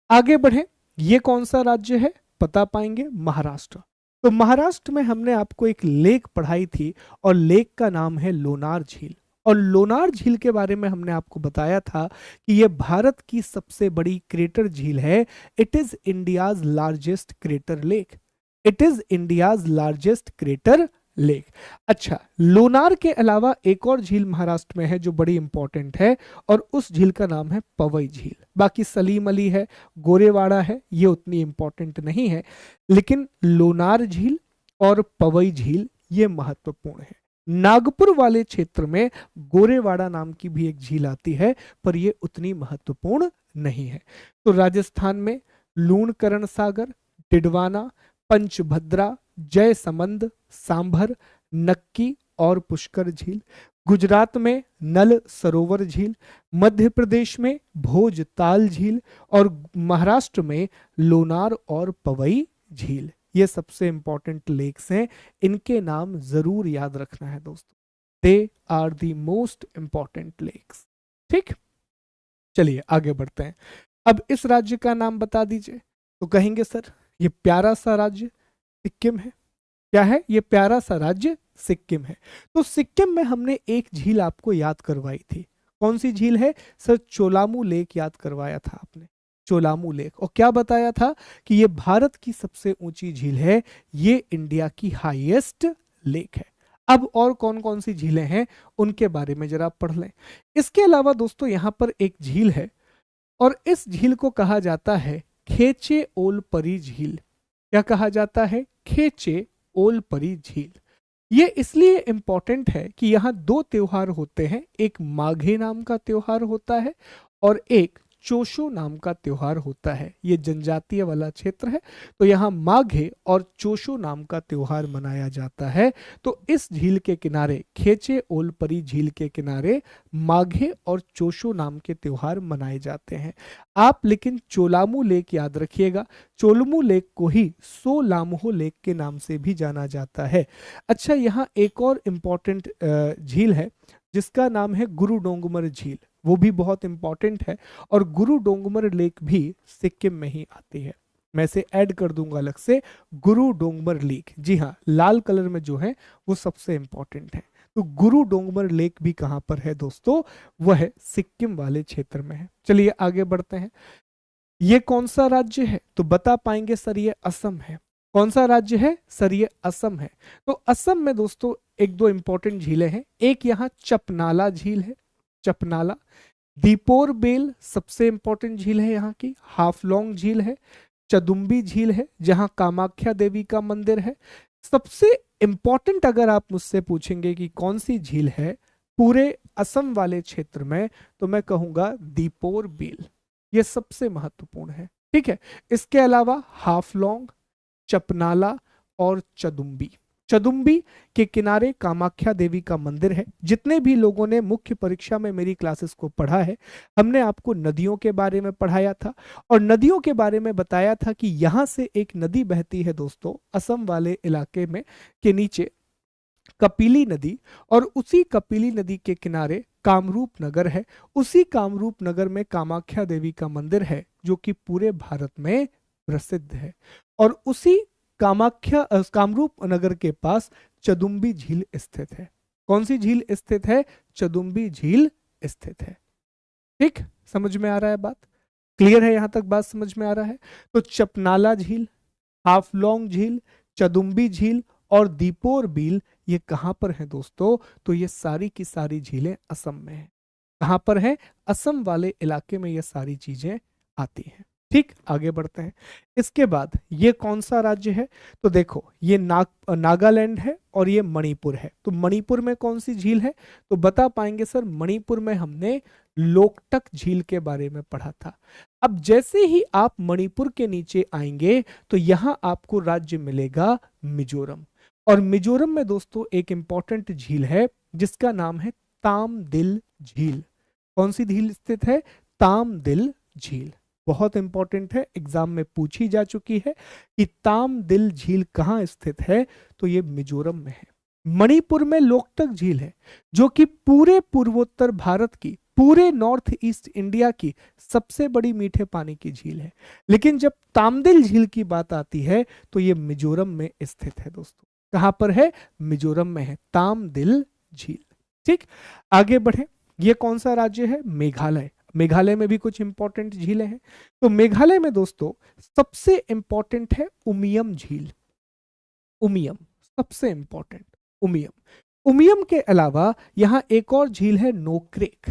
आगे बढ़े, ये कौन सा राज्य है? पता पाएंगे, महाराष्ट्र। तो महाराष्ट्र में हमने आपको एक लेक पढ़ाई थी और लेक का नाम है लोनार झील। और लोनार झील के बारे में हमने आपको बताया था कि यह भारत की सबसे बड़ी क्रेटर झील है। It is India's largest crater lake. It is India's largest crater lake. अच्छा, लोनार के अलावा एक और झील महाराष्ट्र में है जो बड़ी इंपॉर्टेंट है और उस झील का नाम है पवई झील। बाकी सलीम अली है, गोरेवाड़ा है, ये उतनी इंपॉर्टेंट नहीं है, लेकिन लोनार झील और पवई झील ये महत्वपूर्ण है। नागपुर वाले क्षेत्र में गोरेवाड़ा नाम की भी एक झील आती है, पर ये उतनी महत्वपूर्ण नहीं है। तो राजस्थान में लूणकरण सागर, डिडवाना, पंचभद्रा, जयसमंद, सांभर, नक्की और पुष्कर झील। गुजरात में नल सरोवर झील, मध्य प्रदेश में भोजताल झील और महाराष्ट्र में लोनार और पवई झील। ये सबसे इंपॉर्टेंट लेक्स हैं, इनके नाम जरूर याद रखना है दोस्तों। They are the most important lakes. ठीक, चलिए आगे बढ़ते हैं। अब इस राज्य का नाम बता दीजिए। तो कहेंगे सर ये प्यारा सा राज्य सिक्किम है। क्या है? ये प्यारा सा राज्य सिक्किम है। तो सिक्किम में हमने एक झील आपको याद करवाई थी। कौन सी झील है सर? चोलामू लेक याद करवाया था आपने, चोलामू लेक। और क्या बताया था कि ये भारत की सबसे ऊंची झील है, ये इंडिया की हाईएस्ट लेक है। अब और कौन कौन सी झीलें हैं उनके बारे में जरा पढ़ लें। इसके अलावा दोस्तों यहाँ पर एक झील है और इस झील को कहा जाता है खेचे ओलपरी झील। क्या कहा जाता है? खेचे ओलपरी झील। ये इसलिए इंपॉर्टेंट है कि यहाँ दो त्योहार होते हैं, एक माघे नाम का त्योहार होता है और एक चोशो नाम का त्योहार होता है। ये जनजातीय वाला क्षेत्र है, तो यहाँ माघे और चोशो नाम का त्योहार मनाया जाता है। तो इस झील के किनारे, खेचे ओलपरी झील के किनारे माघे और चोशो नाम के त्योहार मनाए जाते हैं। आप लेकिन चोलामू लेक याद रखिएगा, चोलमू लेक को ही सोलामहो लेक के नाम से भी जाना जाता है। अच्छा, यहाँ एक और इम्पॉर्टेंट झील है जिसका नाम है गुरु डोंगमर झील, वो भी बहुत इंपॉर्टेंट है और गुरु डोंगमर लेक भी सिक्किम में ही आती है। मैं इसे ऐड कर दूंगा अलग से, गुरु डोंगमर लेक। जी हाँ, लाल कलर में जो है वो सबसे इंपॉर्टेंट है। तो गुरु डोंगमर लेक भी कहां पर है दोस्तों? वह है सिक्किम वाले क्षेत्र में है। चलिए आगे बढ़ते हैं। ये कौन सा राज्य है? तो बता पाएंगे सर ये असम है। कौन सा राज्य है सर? ये असम है। तो असम में दोस्तों एक दो इंपॉर्टेंट झीलें हैं। एक यहाँ चपनाला झील है, चपनाला। दीपोर बेल सबसे इंपॉर्टेंट झील है यहाँ की। हाफलोंग झील है, चदुम्बी झील है जहां कामाख्या देवी का मंदिर है। सबसे इंपॉर्टेंट अगर आप मुझसे पूछेंगे कि कौन सी झील है पूरे असम वाले क्षेत्र में, तो मैं कहूंगा दीपोर बेल, ये सबसे महत्वपूर्ण है। ठीक है, इसके अलावा हाफलोंग, चपनाला और चदुम्बी। चदुम्बी के किनारे कामाख्या देवी का मंदिर है। जितने भी लोगों ने मुख्य परीक्षा में मेरी क्लासेस को पढ़ा है, हमने आपको नदियों के बारे में पढ़ाया था और नदियों के बारे में बताया था कि यहां से एक नदी बहती है दोस्तों असम वाले इलाके में के नीचे, कपिली नदी, और उसी कपिली नदी के किनारे कामरूप नगर है। उसी कामरूप नगर में कामाख्या देवी का मंदिर है जो कि पूरे भारत में प्रसिद्ध है। और उसी कामरूप नगर के पास चदुम्बी झील स्थित है। कौन सी झील स्थित है? चदुम्बी झील स्थित है। ठीक, समझ में आ रहा है बात? क्लियर है? यहां तक बात समझ में आ रहा है? तो चपनाला झील, हाफलोंग झील, चदुम्बी झील और दीपोर बील ये कहां पर है दोस्तों? तो ये सारी की सारी झीलें असम में है। कहां पर है? असम वाले इलाके में ये सारी चीजें आती हैं। ठीक, आगे बढ़ते हैं। इसके बाद ये कौन सा राज्य है? तो देखो ये नागालैंड है और ये मणिपुर है। तो मणिपुर में कौन सी झील है? तो बता पाएंगे सर, मणिपुर में हमने लोकटक झील के बारे में पढ़ा था। अब जैसे ही आप मणिपुर के नीचे आएंगे तो यहां आपको राज्य मिलेगा मिजोरम। और मिजोरम में दोस्तों एक इंपॉर्टेंट झील है जिसका नाम है तामदिल झील। कौन सी झील स्थित है? तामदिल झील। बहुत इंपॉर्टेंट है, एग्जाम में पूछी जा चुकी है कि तामदिल झील कहां स्थित है? तो ये मिजोरम में है। मणिपुर में लोकटक झील है जो कि पूरे पूर्वोत्तर भारत की, पूरे नॉर्थ ईस्ट इंडिया की सबसे बड़ी मीठे पानी की झील है। लेकिन जब तामदिल झील की बात आती है तो ये मिजोरम में स्थित है दोस्तों। कहां पर है? मिजोरम में है तामदिल झील। ठीक, आगे बढ़े। ये कौन सा राज्य है? मेघालय। मेघालय में भी कुछ इंपॉर्टेंट झीलें हैं। तो मेघालय में दोस्तों सबसे इंपॉर्टेंट है उमियम झील। उमियम सबसे इंपॉर्टेंट, उमियम। उमियम के अलावा यहां एक और झील है नोक्रेक।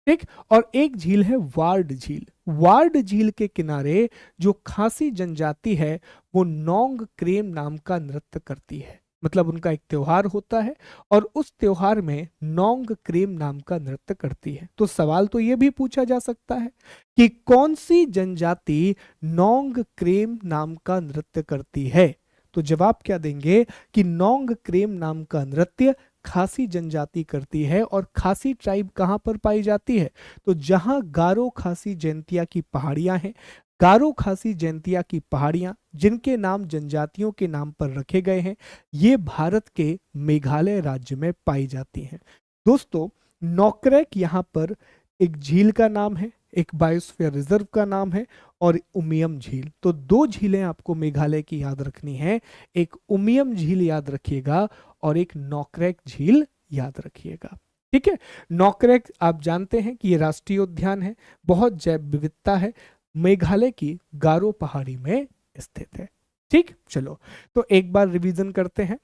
ठीक, और एक झील है वार्ड झील। वार्ड झील के किनारे जो खासी जनजाति है वो नोंग क्रेम नाम का नृत्य करती है। मतलब उनका एक त्योहार होता है और उस त्योहार में नोंग क्रेम नाम का नृत्य करती है। तो सवाल तो ये भी पूछा जा सकता है कि कौन सी जनजाति नोंग क्रेम नाम का नृत्य करती है। तो जवाब क्या देंगे कि नोंग क्रेम नाम का नृत्य खासी जनजाति करती है। और खासी ट्राइब कहां पर पाई जाती है, तो जहां गारो खासी जयंतिया की पहाड़ियां हैं। गारो खासी जयंतिया की पहाड़ियां जिनके नाम जनजातियों के नाम पर रखे गए हैं, ये भारत के मेघालय राज्य में पाई जाती हैं। दोस्तों, नोकरेक यहाँ पर एक झील का नाम है, एक बायोस्फीयर रिजर्व का नाम है, और उमियम झील। तो दो झीलें आपको मेघालय की याद रखनी है, एक उमियम झील याद रखिएगा और एक नोकरेक झील याद रखिएगा। ठीक है, नोकरेक आप जानते हैं कि ये राष्ट्रीय उद्यान है, बहुत जैव विविधता है, मेघालय की गारो पहाड़ी में स्थित है। ठीक, चलो तो एक बार रिवीजन करते हैं,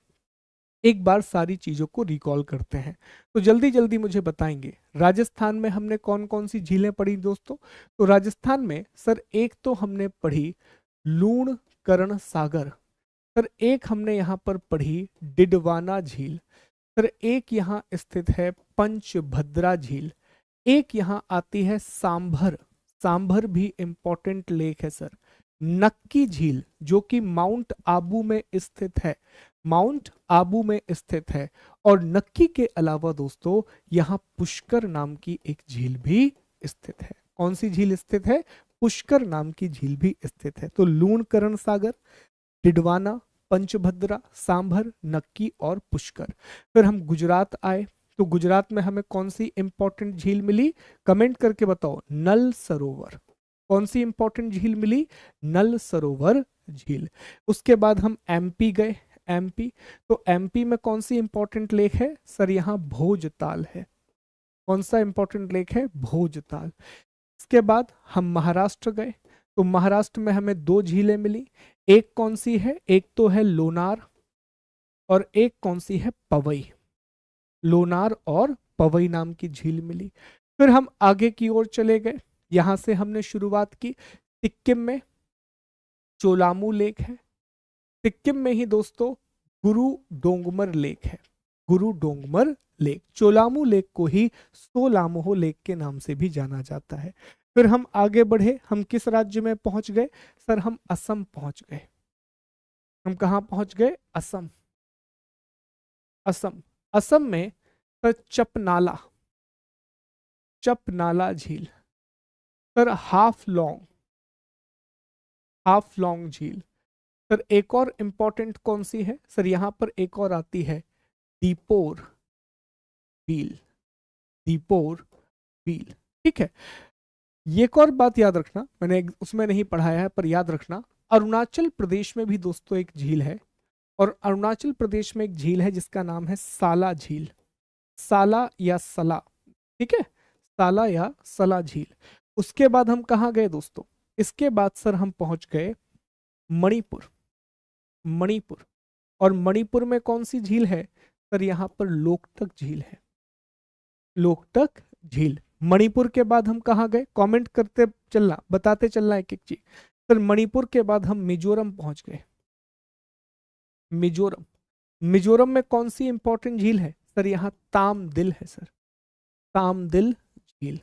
एक बार सारी चीजों को रिकॉल करते हैं। तो जल्दी जल्दी मुझे बताएंगे, राजस्थान में हमने कौन कौन सी झीलें पढ़ी दोस्तों। तो राजस्थान में सर एक तो हमने पढ़ी लूण करण सागर, सर एक हमने यहाँ पर पढ़ी डिडवाना झील, सर एक यहाँ स्थित है पंचभद्रा झील, एक यहाँ आती है सांभर, सांभर भी इंपॉर्टेंट लेक है सर, नक्की झील जो कि माउंट आबू में स्थित है, माउंट आबू में स्थित है। और नक्की के अलावा दोस्तों यहाँ पुष्कर नाम की एक झील भी स्थित है। कौन सी झील स्थित है, पुष्कर नाम की झील भी स्थित है। तो लूणकरण सागर, डिडवाना, पंचभद्रा, सांभर, नक्की और पुष्कर। फिर हम गुजरात आए, तो गुजरात में हमें कौन सी इंपॉर्टेंट झील मिली, कमेंट करके बताओ। नल सरोवर, कौन सी इंपॉर्टेंट झील मिली, नल सरोवर झील। उसके बाद हम एमपी गए, एमपी, तो एमपी में कौन सी इंपॉर्टेंट लेक है सर, यहाँ भोजताल है। कौन सा इंपॉर्टेंट लेक है, भोजताल। इसके बाद हम महाराष्ट्र गए, तो महाराष्ट्र में हमें दो झीलें मिली, एक कौन सी है, एक तो है लोनार और एक कौन सी है पवई, लोनार और पवई नाम की झील मिली। फिर हम आगे की ओर चले गए, यहां से हमने शुरुआत की, सिक्किम में चोलामू लेक है, सिक्किम में ही दोस्तों गुरु डोंगमर लेक है, गुरु डोंगमर लेक, चोलामू लेक को ही सोलामोह लेक के नाम से भी जाना जाता है। फिर हम आगे बढ़े, हम किस राज्य में पहुंच गए सर, हम असम पहुंच गए। हम कहां पहुंच गए, असम, असम, असम में सर चपनाला, चपनाला झील, सर हाफ लॉन्ग झील। सर एक और इंपॉर्टेंट कौन सी है सर, यहां पर एक और आती है दीपोर बील, दीपोर बील। ठीक है, ये एक और बात याद रखना, मैंने उसमें नहीं पढ़ाया है पर याद रखना, अरुणाचल प्रदेश में भी दोस्तों एक झील है, और अरुणाचल प्रदेश में एक झील है जिसका नाम है साला झील, साला या सला। ठीक है, साला या सला झील। उसके बाद हम कहाँ गए दोस्तों, इसके बाद सर हम पहुंच गए मणिपुर, मणिपुर, और मणिपुर में कौन सी झील है सर, यहाँ पर लोकटक झील है, लोकटक झील। मणिपुर के बाद हम कहाँ गए, कमेंट करते चलना, बताते चलना एक एक चीज। सर मणिपुर के बाद हम मिजोरम पहुंच गए, मिजोरम, मिजोरम में कौन सी इंपॉर्टेंट झील है सर, यहाँ तामदिल है सर, तामदिल झील।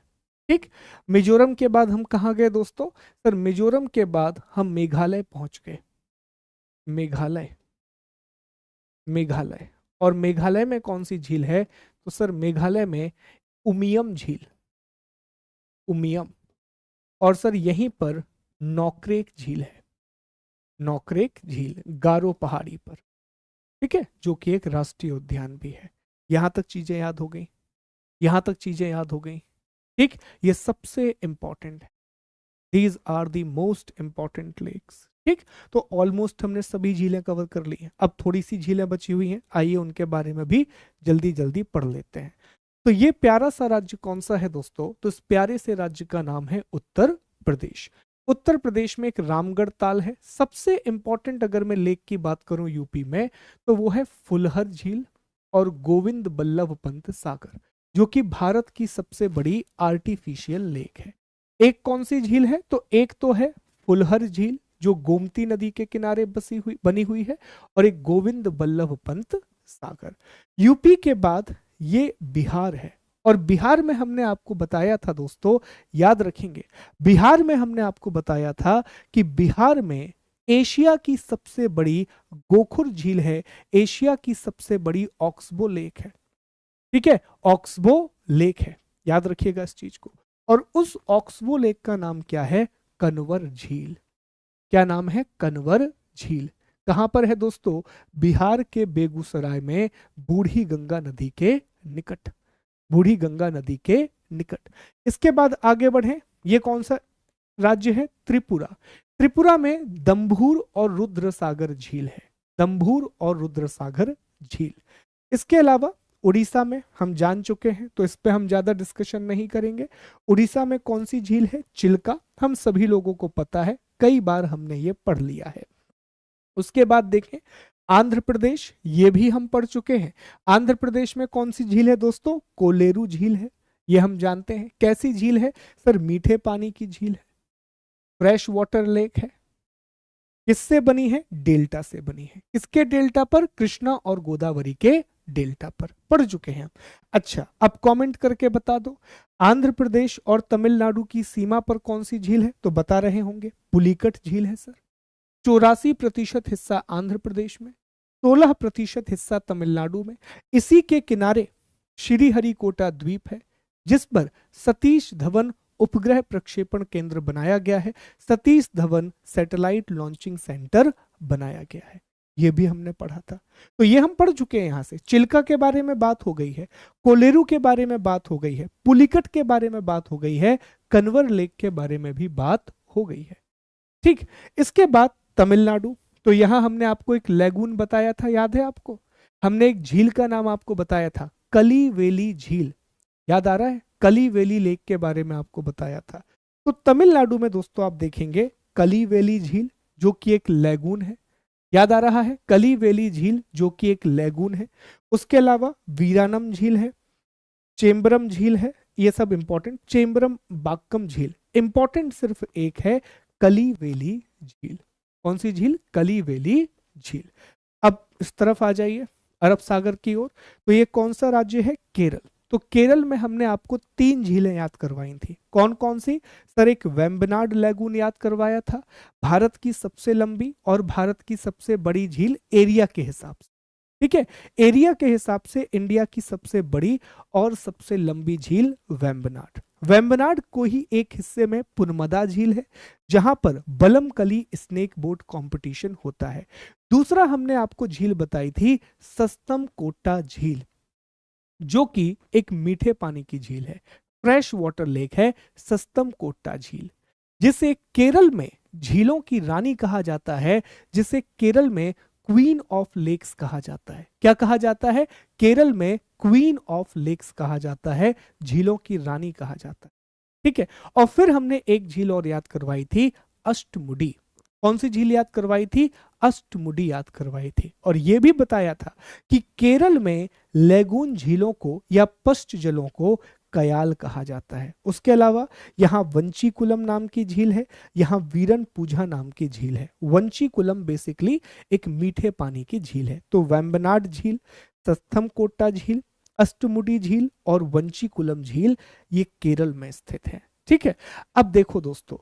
ठीक, मिजोरम के बाद हम कहाँ गए दोस्तों, सर मिजोरम के बाद हम मेघालय पहुंच गए, मेघालय, मेघालय, और मेघालय में कौन सी झील है, तो सर मेघालय में उमियम झील, उमियम, और सर यहीं पर नौक्रेक झील है, नौक्रेक झील गारो पहाड़ी पर। ठीक है, जो कि एक राष्ट्रीय उद्यान भी है। यहां तक चीजें याद हो गई, यहां तक चीजें याद हो गई। ठीक, ये सबसे इंपॉर्टेंट है, these are the most important lakes. ठीक, तो ऑलमोस्ट हमने सभी झीलें कवर कर ली हैं, अब थोड़ी सी झीलें बची हुई हैं, आइए उनके बारे में भी जल्दी जल्दी पढ़ लेते हैं। तो ये प्यारा सा राज्य कौन सा है दोस्तों, तो इस प्यारे से राज्य का नाम है उत्तर प्रदेश। उत्तर प्रदेश में एक रामगढ़ ताल है। सबसे इंपॉर्टेंट अगर मैं लेक की बात करूं यूपी में, तो वो है फुलहर झील और गोविंद बल्लभ पंत सागर, जो कि भारत की सबसे बड़ी आर्टिफिशियल लेक है। एक कौन सी झील है, तो एक तो है फुलहर झील जो गोमती नदी के किनारे बनी हुई है, और एक गोविंद बल्लभ पंत सागर। यूपी के बाद ये बिहार है, और बिहार में हमने आपको बताया था दोस्तों, याद रखेंगे, बिहार में हमने आपको बताया था कि बिहार में एशिया की सबसे बड़ी गोखुर झील है, एशिया की सबसे बड़ी ऑक्सबो लेक है। ठीक है, ऑक्सबो लेक है, याद रखिएगा इस चीज को। और उस ऑक्सबो लेक का नाम क्या है? कनवर झील। क्या नाम है? कनवर झील। कहां पर है दोस्तों? बिहार के बेगूसराय में, बूढ़ी गंगा नदी के निकट, बूढ़ी गंगा नदी के निकट। इसके बाद आगे बढ़े, ये कौन सा राज्य है? त्रिपुरा। त्रिपुरा में दम्भूर और रुद्रसागर झील है, दम्भूर और रुद्रसागर झील। इसके अलावा उड़ीसा में हम जान चुके हैं, तो इस पे हम ज्यादा डिस्कशन नहीं करेंगे। उड़ीसा में कौन सी झील है? चिल्का। हम सभी लोगों को पता है, कई बार हमने ये पढ़ लिया है। उसके बाद देखें आंध्र प्रदेश, ये भी हम पढ़ चुके हैं। आंध्र प्रदेश में कौन सी झील है दोस्तों? कोलेरू झील है, ये हम जानते हैं। कैसी झील है सर? मीठे पानी की झील है, फ्रेश वाटर लेक है। किससे बनी है? डेल्टा से बनी है। किसके डेल्टा पर? कृष्णा और गोदावरी के डेल्टा पर, पढ़ चुके हैं हम। अच्छा, अब कमेंट करके बता दो, आंध्र प्रदेश और तमिलनाडु की सीमा पर कौन सी झील है? तो बता रहे होंगे, पुलिकट झील है सर। 84% हिस्सा आंध्र प्रदेश में, 16% हिस्सा तमिलनाडु में। इसी के किनारे श्रीहरिकोटा द्वीप है, जिस पर सतीश धवन उपग्रह प्रक्षेपण केंद्र बनाया गया है, Satish Dhawan satellite launching centre बनाया गया है। ये भी हमने पढ़ा था, तो ये हम पढ़ चुके हैं। यहां से चिल्का के बारे में बात हो गई है, कोलेरू के बारे में बात हो गई है, पुलिकट के बारे में बात हो गई है, कन्वर लेक के बारे में भी बात हो गई है। ठीक, इसके बाद तमिलनाडु, तो यहां हमने आपको एक लेगून बताया था, याद है आपको? हमने एक झील का नाम आपको बताया था, कलीवेली झील, याद आ रहा है? कलीवेली लेक के बारे में आपको बताया था। तो तमिलनाडु में दोस्तों आप देखेंगे कलीवेली झील, जो कि एक लेगून है, याद आ रहा है? कलीवेली झील जो कि एक लेगून है। उसके अलावा वीरानम झील है, चेम्बरम झील है, ये सब इंपॉर्टेंट। चेम्बरम बाक्कम झील इंपॉर्टेंट, सिर्फ एक है, कलीवेली झील। कौन सी झील? कलीवेली झील। अब इस तरफ आ जाइए अरब सागर की ओर, तो ये कौन सा राज्य है? केरल। तो केरल में हमने आपको 3 झीलें याद करवाई थी। कौन कौन सी सर? एक वेम्बनाड लेगून याद करवाया था, भारत की सबसे लंबी और भारत की सबसे बड़ी झील एरिया के हिसाब से। ठीक है, एरिया के हिसाब से इंडिया की सबसे बड़ी और सबसे लंबी झील वेम्बनाड। वेम्बनाड को ही एक हिस्से में पुनमदा झील है, जहां पर बलमकली स्नेक बोट कंपटीशन होता है। दूसरा हमने आपको झील बताई थी सस्तम कोटा झील, जो कि एक मीठे पानी की झील है, फ्रेश वाटर लेक है, सस्तम कोट्टा झील, जिसे केरल में झीलों की रानी कहा जाता है, जिसे केरल में क्वीन ऑफ लेक्स कहा जाता है। क्या कहा जाता है? केरल में क्वीन ऑफ लेक्स कहा जाता है, झीलों की रानी कहा जाता है। ठीक है, और फिर हमने एक झील और याद करवाई थी, अष्टमुडी। कौन सी झील याद करवाई थी? अष्टमुडी याद करवाई थी। और यह भी बताया था कि केरल में लेगून झीलों को या पश्च जलों को कयाल कहा जाता है। उसके अलावा यहाँ वंचीकुलम नाम की झील है, यहाँ वीरन पूजा नाम की झील है। वंचीकुलम बेसिकली एक मीठे पानी की झील है। तो वेम्बनाड झील, सस्थमकोट्टा झील, अष्टमुडी झील और वंचीकुलम झील ये केरल में स्थित है। ठीक है, अब देखो दोस्तों,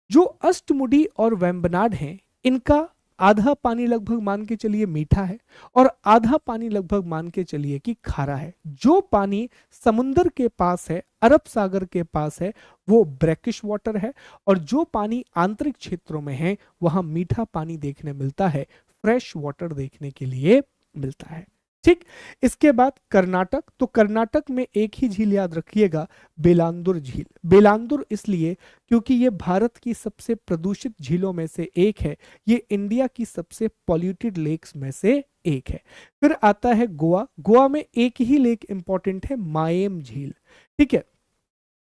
जो अष्टमुडी और वेम्बनाड हैं, इनका आधा पानी लगभग मान के चलिए मीठा है, और आधा पानी लगभग मान के चलिए कि खारा है। जो पानी समुद्र के पास है, अरब सागर के पास है, वो ब्रैकिश वाटर है, और जो पानी आंतरिक क्षेत्रों में है वहां मीठा पानी देखने मिलता है, फ्रेश वाटर देखने के लिए मिलता है। ठीक, इसके बाद कर्नाटक, तो कर्नाटक में एक ही झील याद रखिएगा, बेलांदुर झील। बेलांदुर इसलिए क्योंकि ये भारत की सबसे प्रदूषित झीलों में से एक है, ये इंडिया की सबसे पॉल्यूटेड लेक्स में से एक है। फिर आता है गोवा। गोवा में एक ही लेक इंपॉर्टेंट है, माएम झील। ठीक है,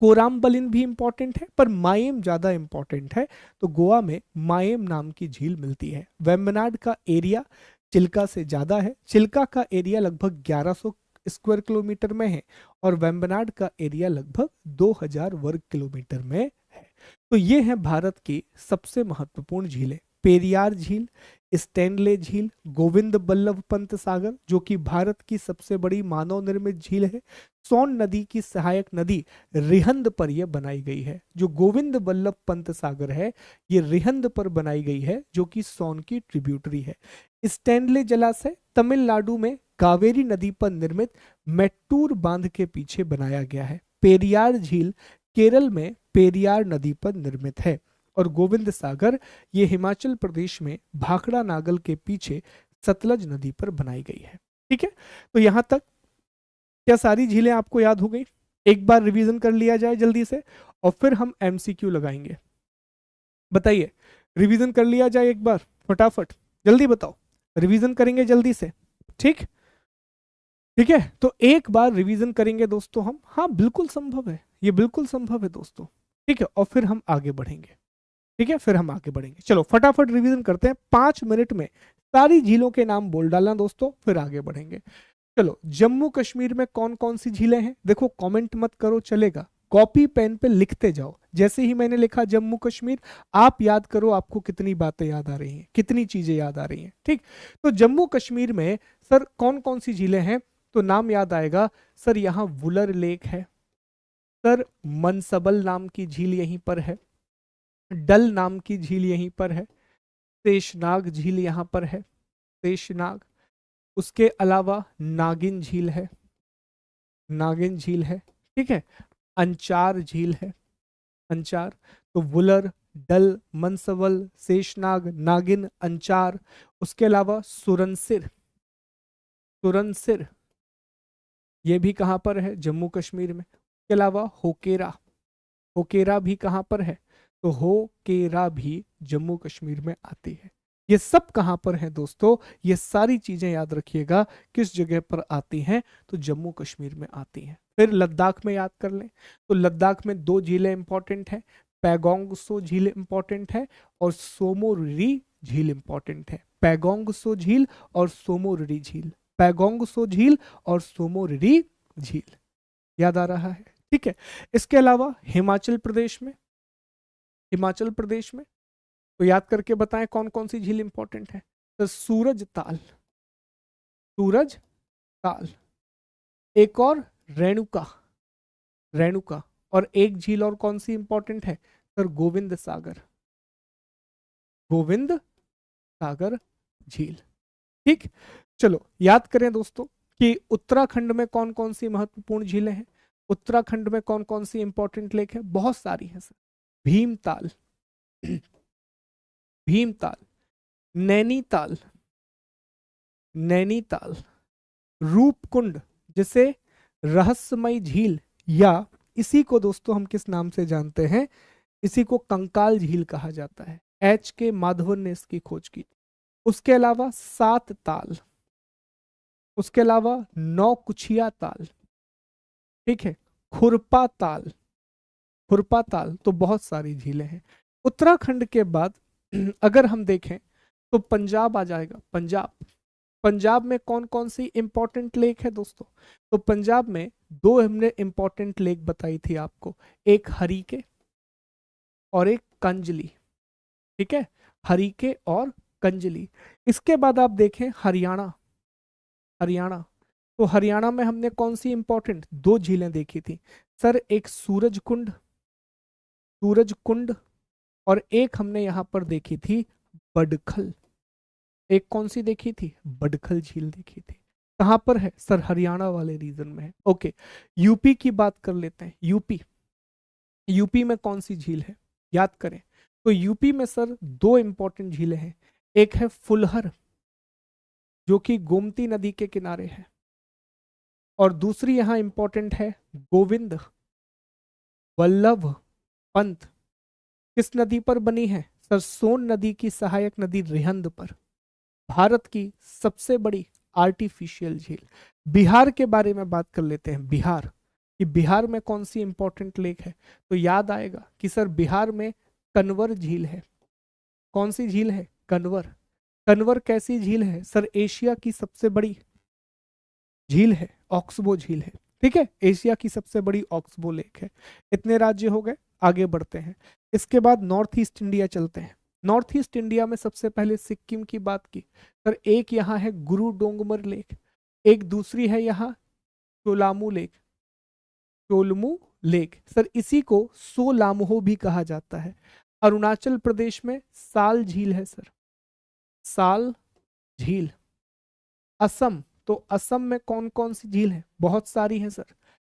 कोरामबलिन भी इंपॉर्टेंट है, पर माएम ज्यादा इंपॉर्टेंट है, तो गोवा में माएम नाम की झील मिलती है। वेम्बनाड का एरिया चिल्का से ज्यादा है, चिल्का का एरिया लगभग 1100 स्क्वायर किलोमीटर में है, और वेम्बनाड का एरिया लगभग 2000 वर्ग किलोमीटर में है। तो ये है भारत की सबसे महत्वपूर्ण झीलें। पेरियार झील, स्टैनले झील, गोविंद बल्लभ पंत सागर जो कि भारत की सबसे बड़ी मानव निर्मित झील है, सोन नदी की सहायक नदी रिहंद पर यह बनाई गई है। जो गोविंद बल्लभ पंत सागर है ये रिहंद पर बनाई गई है जो कि सोन की ट्रिब्यूटरी है। स्टैनले जलाशय तमिलनाडु में कावेरी नदी पर निर्मित मेट्टूर बांध के पीछे बनाया गया है। पेरियार झील केरल में पेरियार नदी पर निर्मित है और गोविंद सागर ये हिमाचल प्रदेश में भाखड़ा नागल के पीछे सतलज नदी पर बनाई गई है। ठीक है, तो यहां तक क्या सारी झीलें आपको याद हो गई? एक बार रिवीजन कर लिया जाए जल्दी से और फिर हम एमसीक्यू लगाएंगे। बताइए, रिवीजन कर लिया जाए एक बार फटाफट, जल्दी बताओ, रिवीजन करेंगे जल्दी से। ठीक ठीक है, तो एक बार रिवीजन करेंगे दोस्तों हम। हाँ बिल्कुल संभव है, ये बिल्कुल संभव है दोस्तों। ठीक है, और फिर हम आगे बढ़ेंगे। ठीक है, फिर हम आगे बढ़ेंगे। चलो फटाफट रिवीजन करते हैं, 5 मिनट में सारी झीलों के नाम बोल डालना दोस्तों, फिर आगे बढ़ेंगे। चलो, जम्मू कश्मीर में कौन कौन सी झीलें हैं? देखो कमेंट मत करो, चलेगा, कॉपी पेन पे लिखते जाओ। जैसे ही मैंने लिखा जम्मू कश्मीर, आप याद करो आपको कितनी बातें याद आ रही हैं, कितनी चीजें याद आ रही हैं। ठीक, तो जम्मू कश्मीर में सर कौन कौन सी झीलें हैं? तो नाम याद आएगा सर, यहाँ वुलर लेक है सर, मनसबल नाम की झील यहीं पर है, डल नाम की झील यहीं पर है, शेषनाग झील यहाँ पर है, शेषनाग। उसके अलावा नागिन झील है, नागिन झील है। ठीक है, अंचार झील है, अंचार। तो वुलर, डल, मनसबल, शेषनाग, नागिन, अंचार। उसके अलावा सुरनसिर, सुरनसिर ये भी कहाँ पर है? जम्मू कश्मीर में। उसके अलावा होकेरा, होकेरा भी कहाँ पर है? तो होकेरा भी जम्मू कश्मीर में आती है। ये सब कहाँ पर है दोस्तों? ये सारी चीजें याद रखिएगा किस जगह पर आती हैं, तो जम्मू कश्मीर में आती हैं। फिर लद्दाख में याद कर लें, तो लद्दाख में 2 झीलें इंपॉर्टेंट है, पैगोंग सो झील इंपॉर्टेंट है और सोमोरिरी झील इंपॉर्टेंट है। पैगोंग सो झील और सोमोरिरी झील, पैगोंग सो झील और सोमोरिरी झील, याद आ रहा है? ठीक है, इसके अलावा हिमाचल प्रदेश में, हिमाचल प्रदेश में तो याद करके बताएं कौन कौन सी झील इंपॉर्टेंट है? तो सूरज ताल, सूरज ताल, एक और रेणुका, रेणुका, और एक झील और कौन सी इंपॉर्टेंट है सर? गोविंद सागर, गोविंद सागर झील। ठीक, चलो याद करें दोस्तों कि उत्तराखंड में कौन कौन सी महत्वपूर्ण झीलें हैं, उत्तराखंड में कौन कौन सी इंपॉर्टेंट लेक है? बहुत सारी है सर। भीमताल, भीमताल, नैनीताल, नैनीताल, रूपकुंड जिसे रहस्यमय झील, या इसी को दोस्तों हम किस नाम से जानते हैं? इसी को कंकाल झील कहा जाता है। H.K. माधवन ने इसकी खोज की। उसके अलावा 7 ताल, उसके अलावा 9 कुछिया ताल, ठीक है, खुरपा ताल, खुरपा ताल। तो बहुत सारी झीलें हैं। उत्तराखंड के बाद अगर हम देखें तो पंजाब आ जाएगा। पंजाब, पंजाब में कौन कौन सी इंपॉर्टेंट लेक है दोस्तों? तो पंजाब में 2 हमने इंपॉर्टेंट लेक बताई थी आपको, एक हरीके और एक कंजली। ठीक है, हरीके और कंजली। इसके बाद आप देखें हरियाणा, हरियाणा, तो हरियाणा में हमने कौन सी इंपॉर्टेंट 2 झीलें देखी थी सर? एक सूरज कुंड, सूरज कुंड, और एक हमने यहां पर देखी थी बडखल। एक कौन सी देखी थी? बडखल झील देखी थी। कहां पर है सर? हरियाणा वाले रीजन में है। ओके, यूपी की बात कर लेते हैं। यूपी, यूपी में कौन सी झील है? याद करें, तो यूपी में सर 2 इंपॉर्टेंट झीलें हैं। एक है फुलहर जो कि गोमती नदी के किनारे है, और दूसरी यहां इंपॉर्टेंट है गोविंद वल्लभ पंत। किस नदी पर बनी है सर? सोन नदी की सहायक नदी रिहंद पर। भारत की सबसे बड़ी आर्टिफिशियल झील। बिहार के बारे में बात कर लेते हैं। बिहार, कि बिहार में कौन सी इंपॉर्टेंट लेक है? तो याद आएगा कि सर बिहार में कनवर झील है। कौन सी झील है? कनवर। कनवर कैसी झील है सर? एशिया की सबसे बड़ी झील है, ऑक्सबो झील है। ठीक है, एशिया की सबसे बड़ी ऑक्सबो लेक है। इतने राज्य हो गए, आगे बढ़ते हैं। इसके बाद नॉर्थ ईस्ट इंडिया चलते हैं। नॉर्थ ईस्ट इंडिया में सबसे पहले सिक्किम की बात की सर, एक यहाँ है गुरु डोंगमर लेक, एक दूसरी है यहाँ चोलामू लेक, चोलमू लेक सर, इसी को सोलामहो भी कहा जाता है। अरुणाचल प्रदेश में साल झील है सर, साल झील। असम, तो असम में कौन कौन सी झील है? बहुत सारी है सर।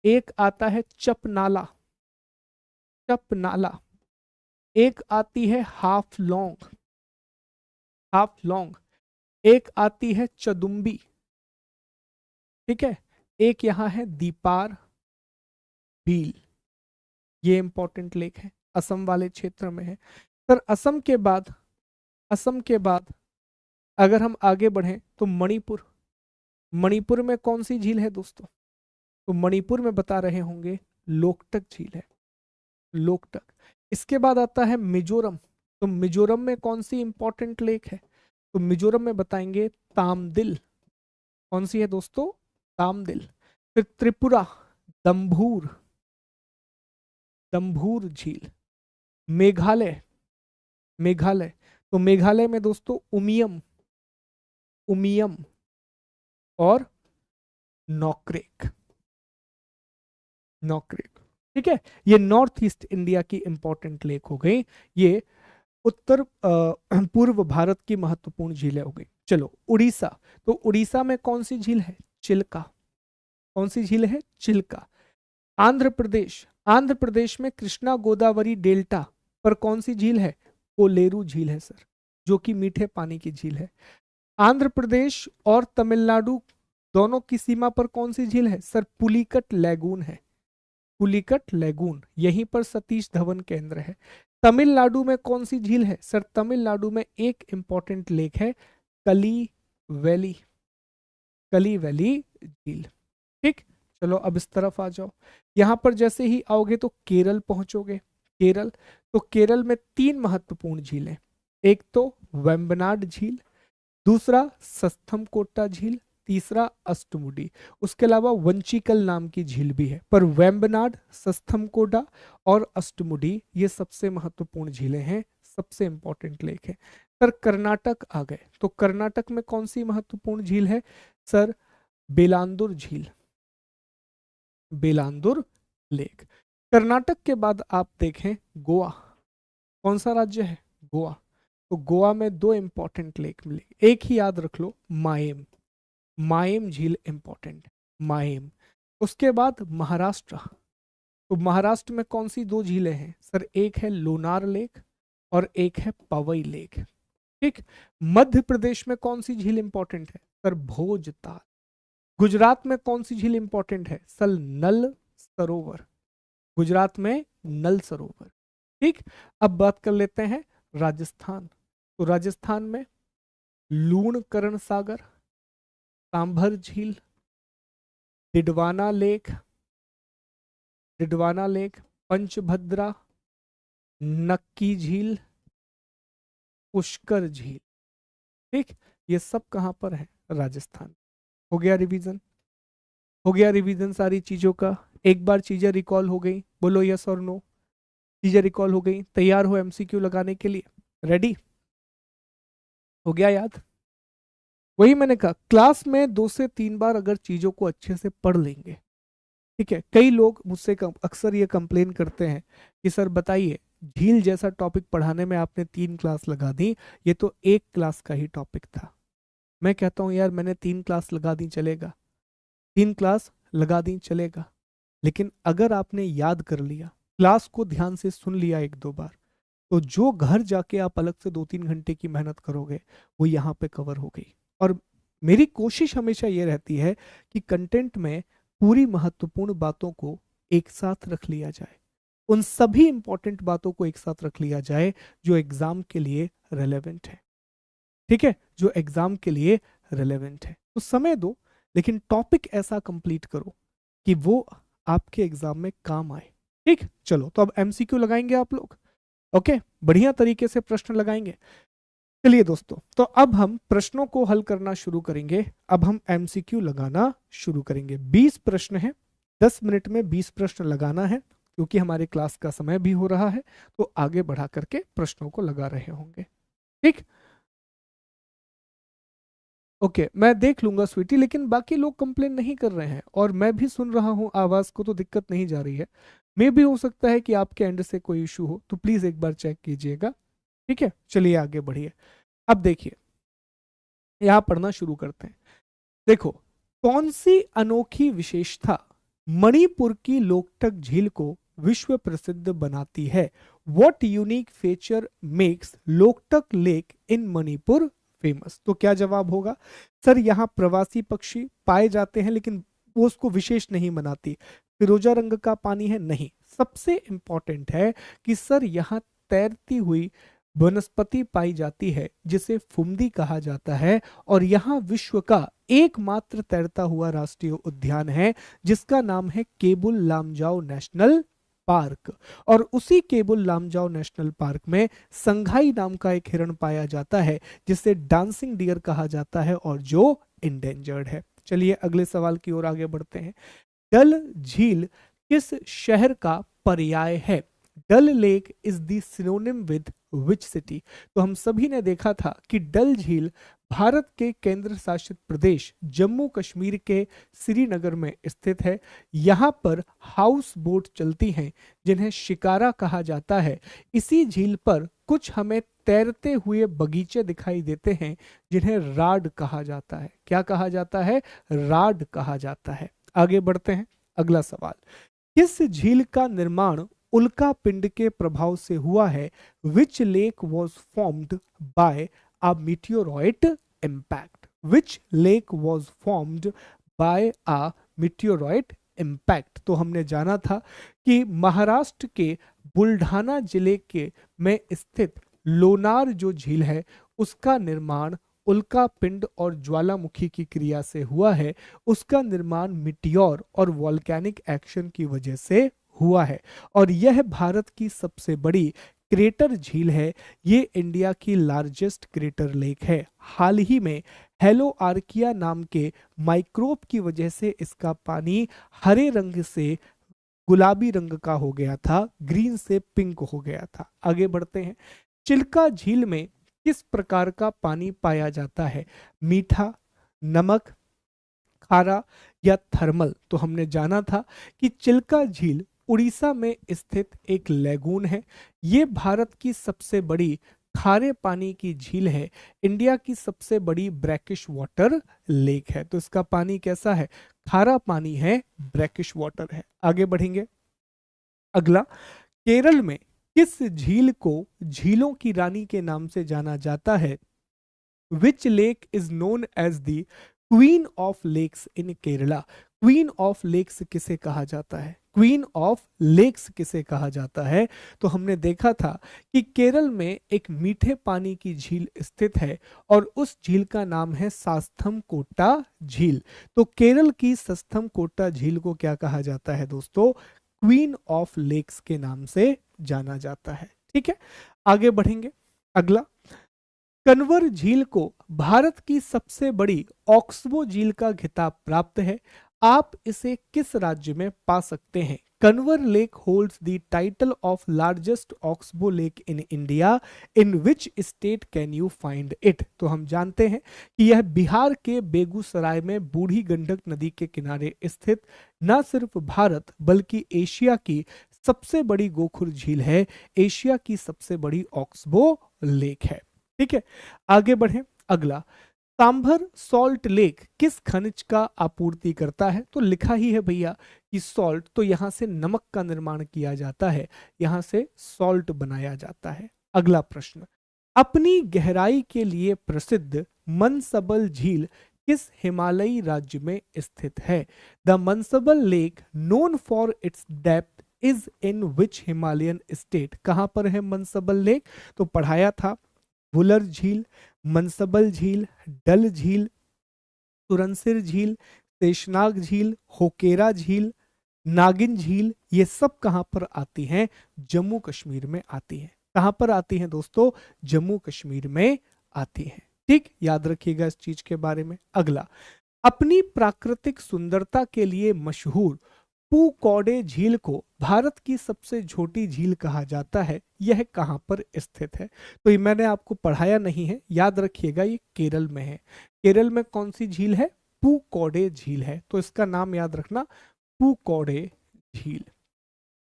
एक आता है चपनाला, चपनाला। एक आती है हाफ लॉन्ग, हाफ लॉन्ग। एक आती है चदुम्बी, ठीक है। एक यहां है दीपार बील, ये इंपॉर्टेंट लेक है, असम वाले क्षेत्र में है सर। असम के बाद, असम के बाद अगर हम आगे बढ़ें तो मणिपुर, मणिपुर में कौन सी झील है दोस्तों? तो मणिपुर में बता रहे होंगे लोकटक झील है, लोकटक। इसके बाद आता है मिजोरम, तो मिजोरम में कौन सी इंपॉर्टेंट लेक है? तो मिजोरम में बताएंगे तामदिल, कौन सी है दोस्तों? तामदिल। फिर त्रिपुरा, दम्भूर, दम्भूर झील। मेघालय, मेघालय, तो मेघालय में दोस्तों उमियम, उमियम और नौक्रेक, नौक्रेक, ठीक है। ये नॉर्थ ईस्ट इंडिया की इंपॉर्टेंट लेक हो गई, ये उत्तर पूर्व भारत की महत्वपूर्ण झीलें हो गई। चलो उड़ीसा, तो उड़ीसा में कौन सी झील है? चिल्का, कौन सी झील है? चिल्का। आंध्र प्रदेश, आंध्र प्रदेश में कृष्णा गोदावरी डेल्टा पर कौन सी झील है? कोलेरू झील है सर, जो कि मीठे पानी की झील है। आंध्र प्रदेश और तमिलनाडु दोनों की सीमा पर कौन सी झील है सर? पुलिकट लैगून है, पुलिकट लैगून, यहीं पर सतीश धवन केंद्र है। तमिलनाडु में कौन सी झील है सर? तमिलनाडु में एक इंपॉर्टेंट लेक है कली वैली, कली वैली झील, ठीक। चलो अब इस तरफ आ जाओ, यहां पर जैसे ही आओगे तो केरल पहुंचोगे। केरल, तो केरल में तीन महत्वपूर्ण झीलें, एक तो वेम्बनाड झील, दूसरा सस्थमकोटा झील, तीसरा अष्टमुडी। उसके अलावा वंचिकल नाम की झील भी है, पर वेम्बनाड, सस्थमकोटा और अष्टमुडी ये सबसे महत्वपूर्ण झीलें हैं, सबसे इंपॉर्टेंट लेक है सर। कर्नाटक आ गए, तो कर्नाटक में कौन सी महत्वपूर्ण झील है सर? बेलांदुर झील, बेलांदुर लेक। कर्नाटक के बाद आप देखें गोवा, कौन सा राज्य है? गोवा, तो गोवा में दो इंपॉर्टेंट लेक मिले, एक ही याद रख लो, माएम, माएम झील इंपॉर्टेंट, माएम। उसके बाद महाराष्ट्र, तो महाराष्ट्र में कौन सी दो झीलें हैं सर? एक है लोनार लेक और एक है पवई लेक, ठीक। मध्य प्रदेश में कौन सी झील इंपॉर्टेंट है सर? भोजताल। गुजरात में कौन सी झील इंपॉर्टेंट है सर? नल सरोवर, गुजरात में नल सरोवर, ठीक। अब बात कर लेते हैं राजस्थान, तो राजस्थान में लूणकरण सागर, सांभर झील, डिडवाना लेक, डिडवाना लेक, पंचभद्रा, नक्की झील, पुष्कर झील, ठीक। ये सब कहां पर है? राजस्थान। हो गया रिवीजन, हो गया रिवीजन सारी चीजों का। एक बार चीजें रिकॉल हो गई, बोलो यस और नो। चीजें रिकॉल हो गई, तैयार हो एमसीक्यू लगाने के लिए? रेडी हो गया याद? वही मैंने कहा, क्लास में 2 से 3 बार अगर चीजों को अच्छे से पढ़ लेंगे, ठीक है। कई लोग मुझसे अक्सर ये कंप्लेन करते हैं कि सर बताइए, झील जैसा टॉपिक पढ़ाने में आपने 3 क्लास लगा दी, ये तो 1 क्लास का ही टॉपिक था। मैं कहता हूँ यार मैंने 3 क्लास लगा दी चलेगा, 3 क्लास लगा दी चलेगा, लेकिन अगर आपने याद कर लिया, क्लास को ध्यान से सुन लिया 1-2 बार, तो जो घर जाके आप अलग से 2-3 घंटे की मेहनत करोगे वो यहाँ पे कवर हो गई। और मेरी कोशिश हमेशा ये रहती है कि कंटेंट में पूरी महत्वपूर्ण बातों को एक साथ रख लिया जाए, उन सभी इंपॉर्टेंट बातों को एक साथ रख लिया जाए जो एग्जाम के लिए रेलेवेंट है, ठीक है, जो एग्जाम के लिए रेलेवेंट है। तो समय दो, लेकिन टॉपिक ऐसा कंप्लीट करो कि वो आपके एग्जाम में काम आए, ठीक। चलो तो अब एमसीक्यू लगाएंगे आप लोग, ओके, बढ़िया तरीके से प्रश्न लगाएंगे। चलिए दोस्तों, तो अब हम प्रश्नों को हल करना शुरू करेंगे। अब हम एमसीक्यू लगाना शुरू करेंगे। 20 प्रश्न हैं, 10 मिनट में 20 प्रश्न लगाना है। क्योंकि हमारे क्लास का समय भी हो रहा है, तो आगे बढ़ा करके प्रश्नों को लगा रहे होंगे। ठीक, ओके, मैं देख लूंगा स्वीटी, लेकिन बाकी लोग कंप्लेन नहीं कर रहे हैं और मैं भी सुन रहा हूँ आवाज को, तो दिक्कत नहीं जा रही है। मे भी हो सकता है कि आपके एंड से कोई इशू हो, तो प्लीज एक बार चेक कीजिएगा। ठीक है, चलिए आगे बढ़िए। अब देखिए, यहां पढ़ना शुरू करते हैं। देखो, कौन सी अनोखी विशेषता मणिपुर की लोकटक झील को विश्व प्रसिद्ध बनाती है? What unique feature makes Loktak lake in Manipur famous? तो क्या जवाब होगा? सर, यहाँ प्रवासी पक्षी पाए जाते हैं, लेकिन वो उसको विशेष नहीं बनाती। फिरोजा रंग का पानी है, नहीं। सबसे इंपॉर्टेंट है कि सर यहाँ तैरती हुई वनस्पति पाई जाती है जिसे फुमदी कहा जाता है, और यहाँ विश्व का एकमात्र तैरता हुआ राष्ट्रीय उद्यान है जिसका नाम है केबुल लामजाओ नेशनल पार्क। और उसी केबुल लामजाओ नेशनल पार्क में संघाई नाम का एक हिरण पाया जाता है जिसे डांसिंग डियर कहा जाता है और जो इंडेंजर्ड है। चलिए अगले सवाल की ओर आगे बढ़ते हैं। डल झील किस शहर का पर्याय है? Dal Lake is the synonym with which city? तो हम सभी ने देखा था कि डल झील भारत के केंद्र शासित प्रदेश जम्मू कश्मीर के श्रीनगर में स्थित है। यहाँ पर हाउस बोट चलती हैं जिन्हें शिकारा कहा जाता है। इसी झील पर कुछ हमें तैरते हुए बगीचे दिखाई देते हैं जिन्हें राड कहा जाता है। क्या कहा जाता है? राड कहा जाता है। आगे बढ़ते हैं, अगला सवाल। किस झील का निर्माण उल्का पिंड के प्रभाव से हुआ है? Which lake was formed by a meteorite impact? Which lake was formed by a meteorite impact? तो हमने जाना था कि महाराष्ट्र के बुल्ढाना जिले के में स्थित लोनार जो झील है उसका निर्माण उल्का पिंड और ज्वालामुखी की क्रिया से हुआ है। उसका निर्माण मिटियोर और वॉल्केनिक एक्शन की वजह से हुआ है, और यह भारत की सबसे बड़ी क्रेटर झील है। ये इंडिया की लार्जेस्ट क्रेटर लेक है। हाल ही में हेलो आर्किया नाम के माइक्रोब की वजह से इसका पानी हरे रंग से गुलाबी रंग का हो गया था, ग्रीन से पिंक हो गया था। आगे बढ़ते हैं। चिल्का झील में किस प्रकार का पानी पाया जाता है? मीठा, नमक, खारा या थर्मल? तो हमने जाना था कि चिल्का झील उड़ीसा में स्थित एक लेगून है। ये भारत की सबसे बड़ी खारे पानी की झील है। इंडिया की सबसे बड़ी ब्रैकिश वाटर लेक है। तो इसका पानी कैसा है? खारा पानी है, ब्रैकिश वाटर है। आगे बढ़ेंगे, अगला। केरल में किस झील को झीलों की रानी के नाम से जाना जाता है? Which lake is known as the queen of lakes in Kerala? Queen of lakes किसे कहा जाता है? क्वीन ऑफ लेक्स किसे कहा जाता है? तो हमने देखा था कि केरल में एक मीठे पानी की झील स्थित है और उस झील का नाम है सास्थम कोटा झील। तो केरल की सस्थम कोटा झील को क्या कहा जाता है दोस्तों? क्वीन ऑफ लेक्स के नाम से जाना जाता है। ठीक है, आगे बढ़ेंगे, अगला। कन्वर झील को भारत की सबसे बड़ी ऑक्सबो झील का खिताब प्राप्त है। आप इसे किस राज्य में पा सकते हैं? Kanwar lake holds the title of largest oxbow lake in India. In which state can you find it? तो हम जानते हैं कि यह बिहार के बेगूसराय में बूढ़ी गंडक नदी के किनारे स्थित न सिर्फ भारत बल्कि एशिया की सबसे बड़ी गोखुर झील है, एशिया की सबसे बड़ी ऑक्सबो लेक है। ठीक है, आगे बढ़ें, अगला। सांभर सॉल्ट लेक किस खनिज का आपूर्ति करता है? तो लिखा ही है भैया कि सॉल्ट, तो यहां से नमक का निर्माण किया जाता है, यहां से सॉल्ट बनाया जाता है। अगला प्रश्न। अपनी गहराई के लिए प्रसिद्ध मनसबल झील किस हिमालयी राज्य में स्थित है? The Manasbal Lake known for its depth is in which Himalayan state? कहां पर है मनसबल लेक? तो पढ़ाया था, वुलर झील, मनसबल झील, डल झील, सुरनसिर झील, शेषनाग झील, होकेरा झील, नागिन झील, ये सब कहां पर आती हैं? जम्मू कश्मीर में आती हैं। कहां पर आती हैं दोस्तों? जम्मू कश्मीर में आती हैं। ठीक, याद रखिएगा इस चीज के बारे में। अगला। अपनी प्राकृतिक सुंदरता के लिए मशहूर पुकोडे झील को भारत की सबसे छोटी झील कहा जाता है, यह कहाँ पर स्थित है? तो ये मैंने आपको पढ़ाया नहीं है, याद रखिएगा, ये केरल में है। केरल में कौन सी झील है? पुकोडे झील है। तो इसका नाम याद रखना, पुकोडे झील।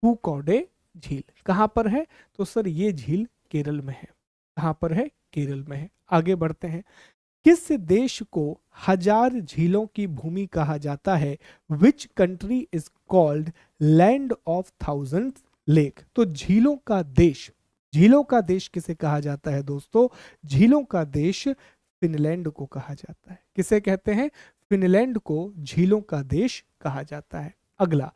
पुकोडे झील कहाँ पर है? तो सर ये झील केरल में है। कहाँ पर है? केरल में है। आगे बढ़ते हैं। किस देश को हजार झीलों की भूमि कहा जाता है? Which country is called land of thousand lake? तो झीलों का देश, झीलों का देश किसे कहा जाता है दोस्तों? झीलों का देश फिनलैंड को कहा जाता है। किसे कहते हैं? फिनलैंड को झीलों का देश कहा जाता है। अगला,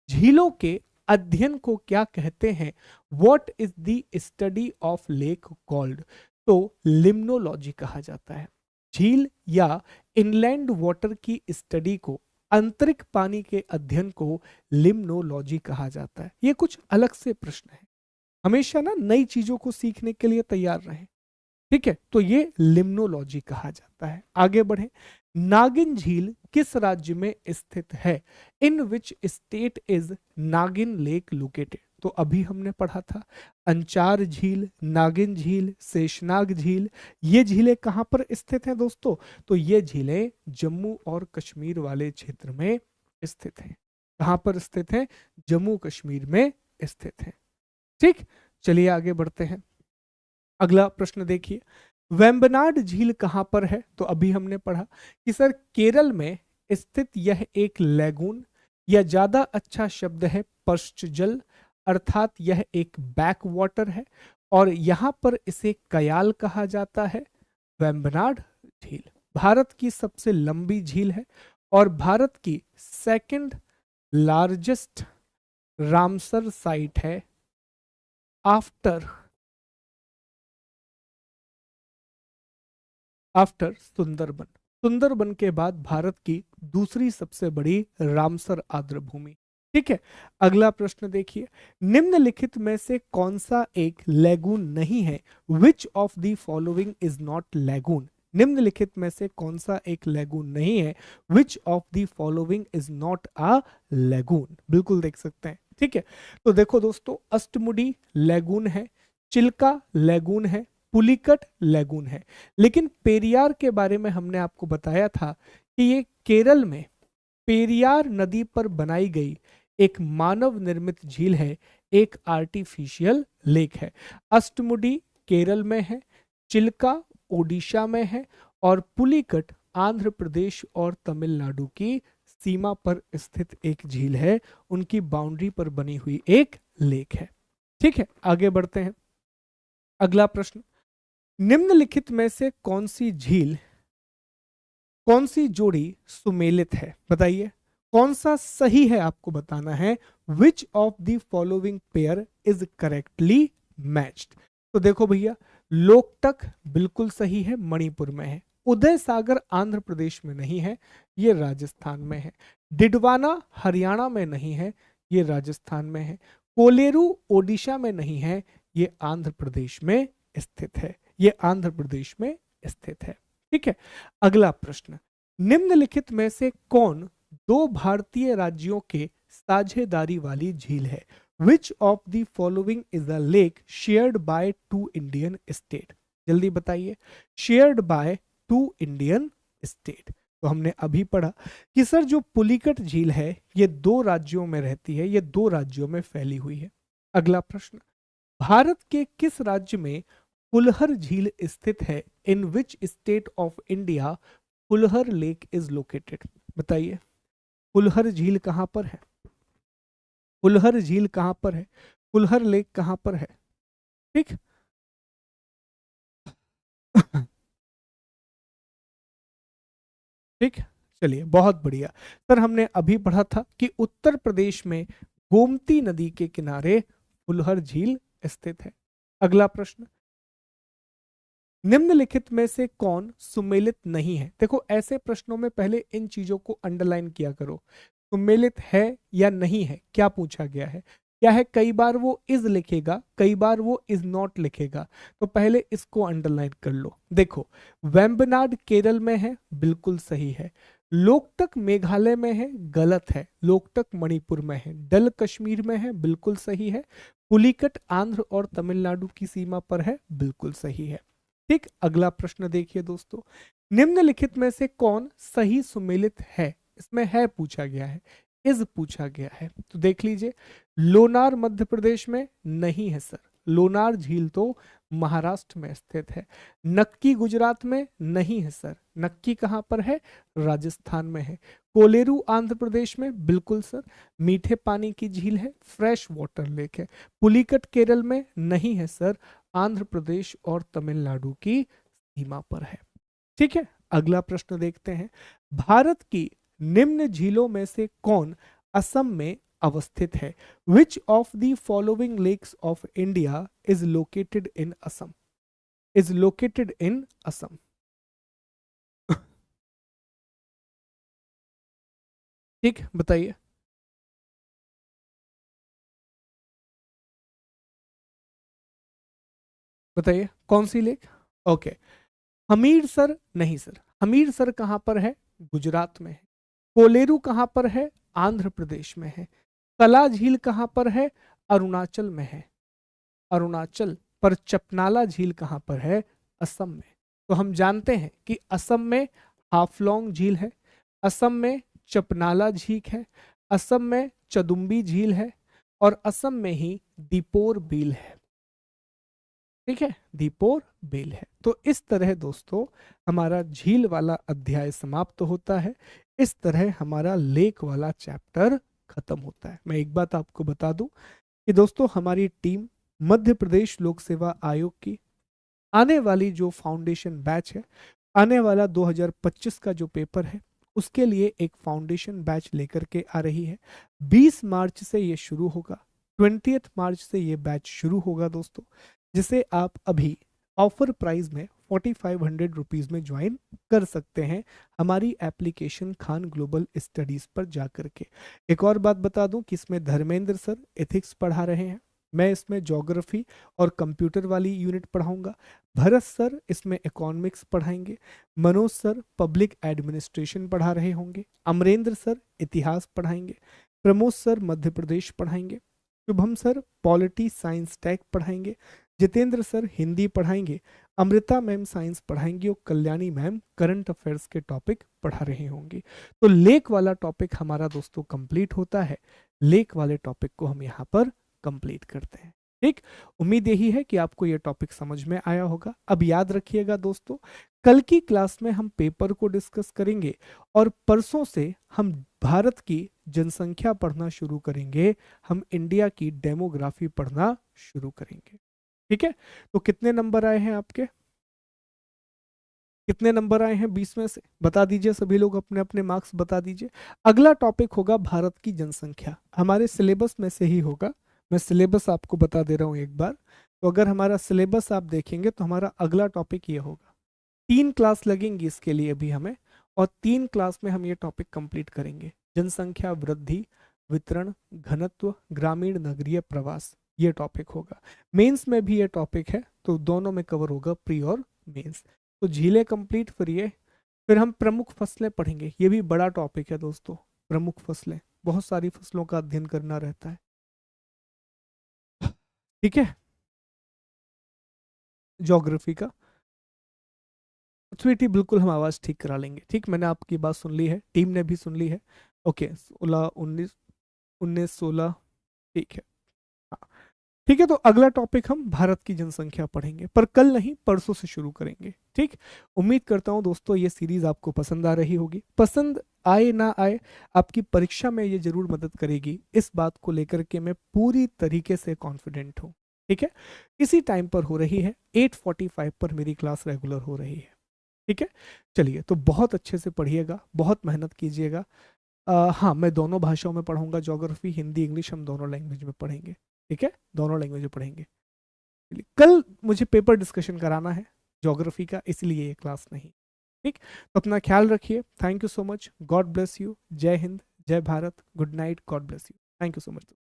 झीलों के अध्ययन को क्या कहते हैं? What is the study of lake called? तो लिम्नोलॉजी कहा जाता है। झील या इनलैंड वाटर की स्टडी को, आंतरिक पानी के अध्ययन को लिम्नोलॉजी कहा जाता है। ये कुछ अलग से प्रश्न है, हमेशा ना नई चीजों को सीखने के लिए तैयार रहें, ठीक है? तो ये लिम्नोलॉजी कहा जाता है। आगे बढ़े। नागिन झील किस राज्य में स्थित है? इन विच स्टेट इज नागिन लेक लोकेटेड? तो अभी हमने पढ़ा था, अंचार झील, नागिन झील, शेषनाग झील, ये झीलें कहाँ पर स्थित हैं दोस्तों? तो ये झीलें जम्मू और कश्मीर वाले क्षेत्र में स्थित हैं। कहाँ पर स्थित हैं? जम्मू कश्मीर में स्थित हैं। ठीक, चलिए आगे बढ़ते हैं। अगला प्रश्न देखिए, वेम्बनाड झील कहां पर है? तो अभी हमने पढ़ा कि सर केरल में स्थित यह एक लैगून, या ज्यादा अच्छा शब्द है पश्च जल, अर्थात यह एक बैक वाटर है, और यहां पर इसे कयाल कहा जाता है। वेम्बनाड झील भारत की सबसे लंबी झील है और भारत की सेकंड लार्जेस्ट रामसर साइट है आफ्टर सुंदरबन। सुंदरबन के बाद भारत की दूसरी सबसे बड़ी रामसर आर्द्रभूमि। ठीक है, अगला प्रश्न देखिए, निम्नलिखित में से कौन सा एक लैगून नहीं है? Which of the following is not lagoon? निम्नलिखित में से कौन सा एक लैगून नहीं है? Which of the following is not a lagoon? बिल्कुल देख सकते हैं। ठीक है, तो देखो दोस्तों, अष्टमुडी लैगून है, चिल्का लैगून है, पुलिकट लैगून है। लेकिन पेरियार के बारे में हमने आपको बताया था कि ये केरल में पेरियार नदी पर बनाई गई एक मानव निर्मित झील है, एक आर्टिफिशियल लेक है। अष्टमुडी केरल में है, चिल्का ओडिशा में है, और पुलिकट आंध्र प्रदेश और तमिलनाडु की सीमा पर स्थित एक झील है, उनकी बाउंड्री पर बनी हुई एक लेक है। ठीक है, आगे बढ़ते हैं। अगला प्रश्न, निम्नलिखित में से कौन सी झील, कौन सी जोड़ी सुमेलित है? बताइए, कौन सा सही है आपको बताना है। Which of the following pair is correctly matched? तो देखो भैया, लोकटक बिल्कुल सही है, मणिपुर में है। उदय सागर आंध्र प्रदेश में नहीं है, ये राजस्थान में है। डिडवाना हरियाणा में नहीं है, ये राजस्थान में है। कोलेरू ओडिशा में नहीं है, ये आंध्र प्रदेश में स्थित है, ये आंध्र प्रदेश में स्थित है। ठीक है, अगला प्रश्न, निम्नलिखित में से कौन दो भारतीय राज्यों के साझेदारी वाली झील है? Which of the following is a lake shared by two Indian state? जल्दी बताइए, shared by two Indian state. तो हमने अभी पढ़ा कि सर जो पुलिकट झील है ये दो राज्यों में रहती है, ये दो राज्यों में फैली हुई है। अगला प्रश्न, भारत के किस राज्य में फुलहर झील स्थित है? In which state of India Fulhar Lake is located? बताइए, फुलहर झील कहां पर है? फुलहर झील कहां पर है? फुलहर लेक कहां पर है? ठीक ठीक, चलिए बहुत बढ़िया। सर हमने अभी पढ़ा था कि उत्तर प्रदेश में गोमती नदी के किनारे फुलहर झील स्थित है। अगला प्रश्न, निम्नलिखित में से कौन सुमेलित नहीं है? देखो ऐसे प्रश्नों में पहले इन चीजों को अंडरलाइन किया करो, सुमेलित है या नहीं है, क्या पूछा गया है। क्या है, कई बार वो इज लिखेगा, कई बार वो इज नॉट लिखेगा, तो पहले इसको अंडरलाइन कर लो। देखो, वेम्बनाड केरल में है, बिल्कुल सही है। लोकटक मेघालय में है, गलत है। लोकटक मणिपुर में है। डल कश्मीर में है, बिल्कुल सही है। पुलिकट आंध्र और तमिलनाडु की सीमा पर है, बिल्कुल सही है। ठीक, अगला प्रश्न देखिए दोस्तों, निम्नलिखित में से कौन सही सुमेलित है? इसमें है पूछा गया है, इज पूछा गया है, तो देख लीजिए। लोनार मध्य प्रदेश में नहीं है सर, लोनार झील तो महाराष्ट्र में स्थित है। नक्की गुजरात में नहीं है सर, नक्की कहां पर है? राजस्थान में है। कोलेरू आंध्र प्रदेश में, बिल्कुल सर, मीठे पानी की झील है, फ्रेश वाटर लेक है। पुलिकट केरल में नहीं है सर, आंध्र प्रदेश और तमिलनाडु की सीमा पर है। ठीक है, अगला प्रश्न देखते हैं, भारत की निम्न झीलों में से कौन असम में अवस्थित है? Which of the following lakes of India is located in Assam? Is located in Assam. ठीक, बताइए बताइए कौन सी लेक? ओके, हमीरसर नहीं सर, हमीरसर कहां पर है? गुजरात में है। कोलेरू कहां पर है? आंध्र प्रदेश में है। कला झील कहां पर है? अरुणाचल में है। अरुणाचल पर चपनाला झील कहां पर है? असम में। तो हम जानते हैं कि असम में हाफलोंग झील है, असम में चपनाला झील है, असम में चदुम्बी झील है, और असम में ही दीपोर बील है। ठीक है, दीपोर बेल है। तो इस तरह दोस्तों हमारा झील वाला अध्याय समाप्त होता है, इस तरह हमारा लेक वाला चैप्टर खत्म होता है। मैं एक बात आपको बता दूं कि दोस्तों हमारी टीम मध्य प्रदेश लोक सेवा आयोग की आने वाली जो फाउंडेशन बैच है, आने वाला 2025 का जो पेपर है, उसके लिए एक फाउंडेशन बैच लेकर के आ रही है। 20 मार्च से ये शुरू होगा, 20 मार्च से ये बैच शुरू होगा दोस्तों, जिसे आप अभी ऑफर प्राइस में 4500 रुपीज़ में ज्वाइन कर सकते हैं हमारी एप्लीकेशन खान ग्लोबल स्टडीज़ पर जाकर के। एक और बात बता दूं कि इसमें धर्मेंद्र सर एथिक्स पढ़ा रहे हैं, मैं इसमें ज्योग्राफी और कंप्यूटर वाली यूनिट पढ़ाऊंगा, भरत सर इसमें इकोनॉमिक्स पढ़ाएंगे, मनोज सर पब्लिक एडमिनिस्ट्रेशन पढ़ा रहे होंगे, अमरेंद्र सर इतिहास पढ़ाएंगे, प्रमोद सर मध्य प्रदेश पढ़ाएंगे, Shubham sir polity science tech पढ़ाएंगे, जितेंद्र सर हिंदी पढ़ाएंगे, अमृता मैम साइंस पढ़ाएंगी और कल्याणी मैम करंट अफेयर्स के टॉपिक पढ़ा रहे होंगे। तो लेक वाला टॉपिक हमारा दोस्तों कंप्लीट होता है, लेक वाले टॉपिक को हम यहाँ पर कंप्लीट करते हैं। ठीक, उम्मीद यही है कि आपको ये टॉपिक समझ में आया होगा। अब याद रखिएगा दोस्तों, कल की क्लास में हम पेपर को डिस्कस करेंगे और परसों से हम भारत की जनसंख्या पढ़ना शुरू करेंगे, हम इंडिया की डेमोग्राफी पढ़ना शुरू करेंगे। ठीक है, तो कितने नंबर आए हैं आपके? कितने नंबर आए हैं 20 में से? बता दीजिए, सभी लोग अपने अपने मार्क्स बता दीजिए। अगला टॉपिक होगा भारत की जनसंख्या, हमारे सिलेबस में से ही होगा। मैं सिलेबस आपको बता दे रहा हूँ एक बार, तो अगर हमारा सिलेबस आप देखेंगे तो हमारा अगला टॉपिक ये होगा। 3 क्लास लगेंगी इसके लिए अभी हमें, और 3 क्लास में हम ये टॉपिक कंप्लीट करेंगे। जनसंख्या वृद्धि, वितरण, घनत्व, ग्रामीण नगरीय प्रवास, ये टॉपिक होगा। मेंस में भी ये टॉपिक है, तो दोनों में कवर होगा, प्री और मेंस। तो झीलें कंप्लीट, फिर हम प्रमुख फसलें पढ़ेंगे, ये भी बड़ा टॉपिक है दोस्तों। प्रमुख फसलें, बहुत सारी फसलों का अध्ययन करना रहता है। ठीक है, ज्योग्राफी का स्वीटी बिल्कुल हम आवाज़ ठीक करा लेंगे। ठीक, मैंने आपकी बात सुन ली है, टीम ने भी सुन ली है। ओके, 16 19 19 16, ठीक है। हाँ, ठीक है, तो अगला टॉपिक हम भारत की जनसंख्या पढ़ेंगे, पर कल नहीं परसों से शुरू करेंगे। ठीक, उम्मीद करता हूं दोस्तों ये सीरीज आपको पसंद आ रही होगी। पसंद आए ना आए, आपकी परीक्षा में ये जरूर मदद करेगी, इस बात को लेकर के मैं पूरी तरीके से कॉन्फिडेंट हूँ। ठीक है, इसी टाइम पर हो रही है, 8:45 पर मेरी क्लास रेगुलर हो रही है। ठीक है, चलिए, तो बहुत अच्छे से पढ़िएगा, बहुत मेहनत कीजिएगा। हाँ, मैं दोनों भाषाओं में पढ़ाऊंगा, ज्योग्राफी हिंदी इंग्लिश, हम दोनों लैंग्वेज में पढ़ेंगे। ठीक है, दोनों लैंग्वेज में पढ़ेंगे। चलिए, कल मुझे पेपर डिस्कशन कराना है ज्योग्राफी का, इसलिए ये क्लास नहीं। ठीक, तो अपना ख्याल रखिए। Thank you so much, God bless you, जय हिंद, जय Bharat, good night, God bless you, thank you so much.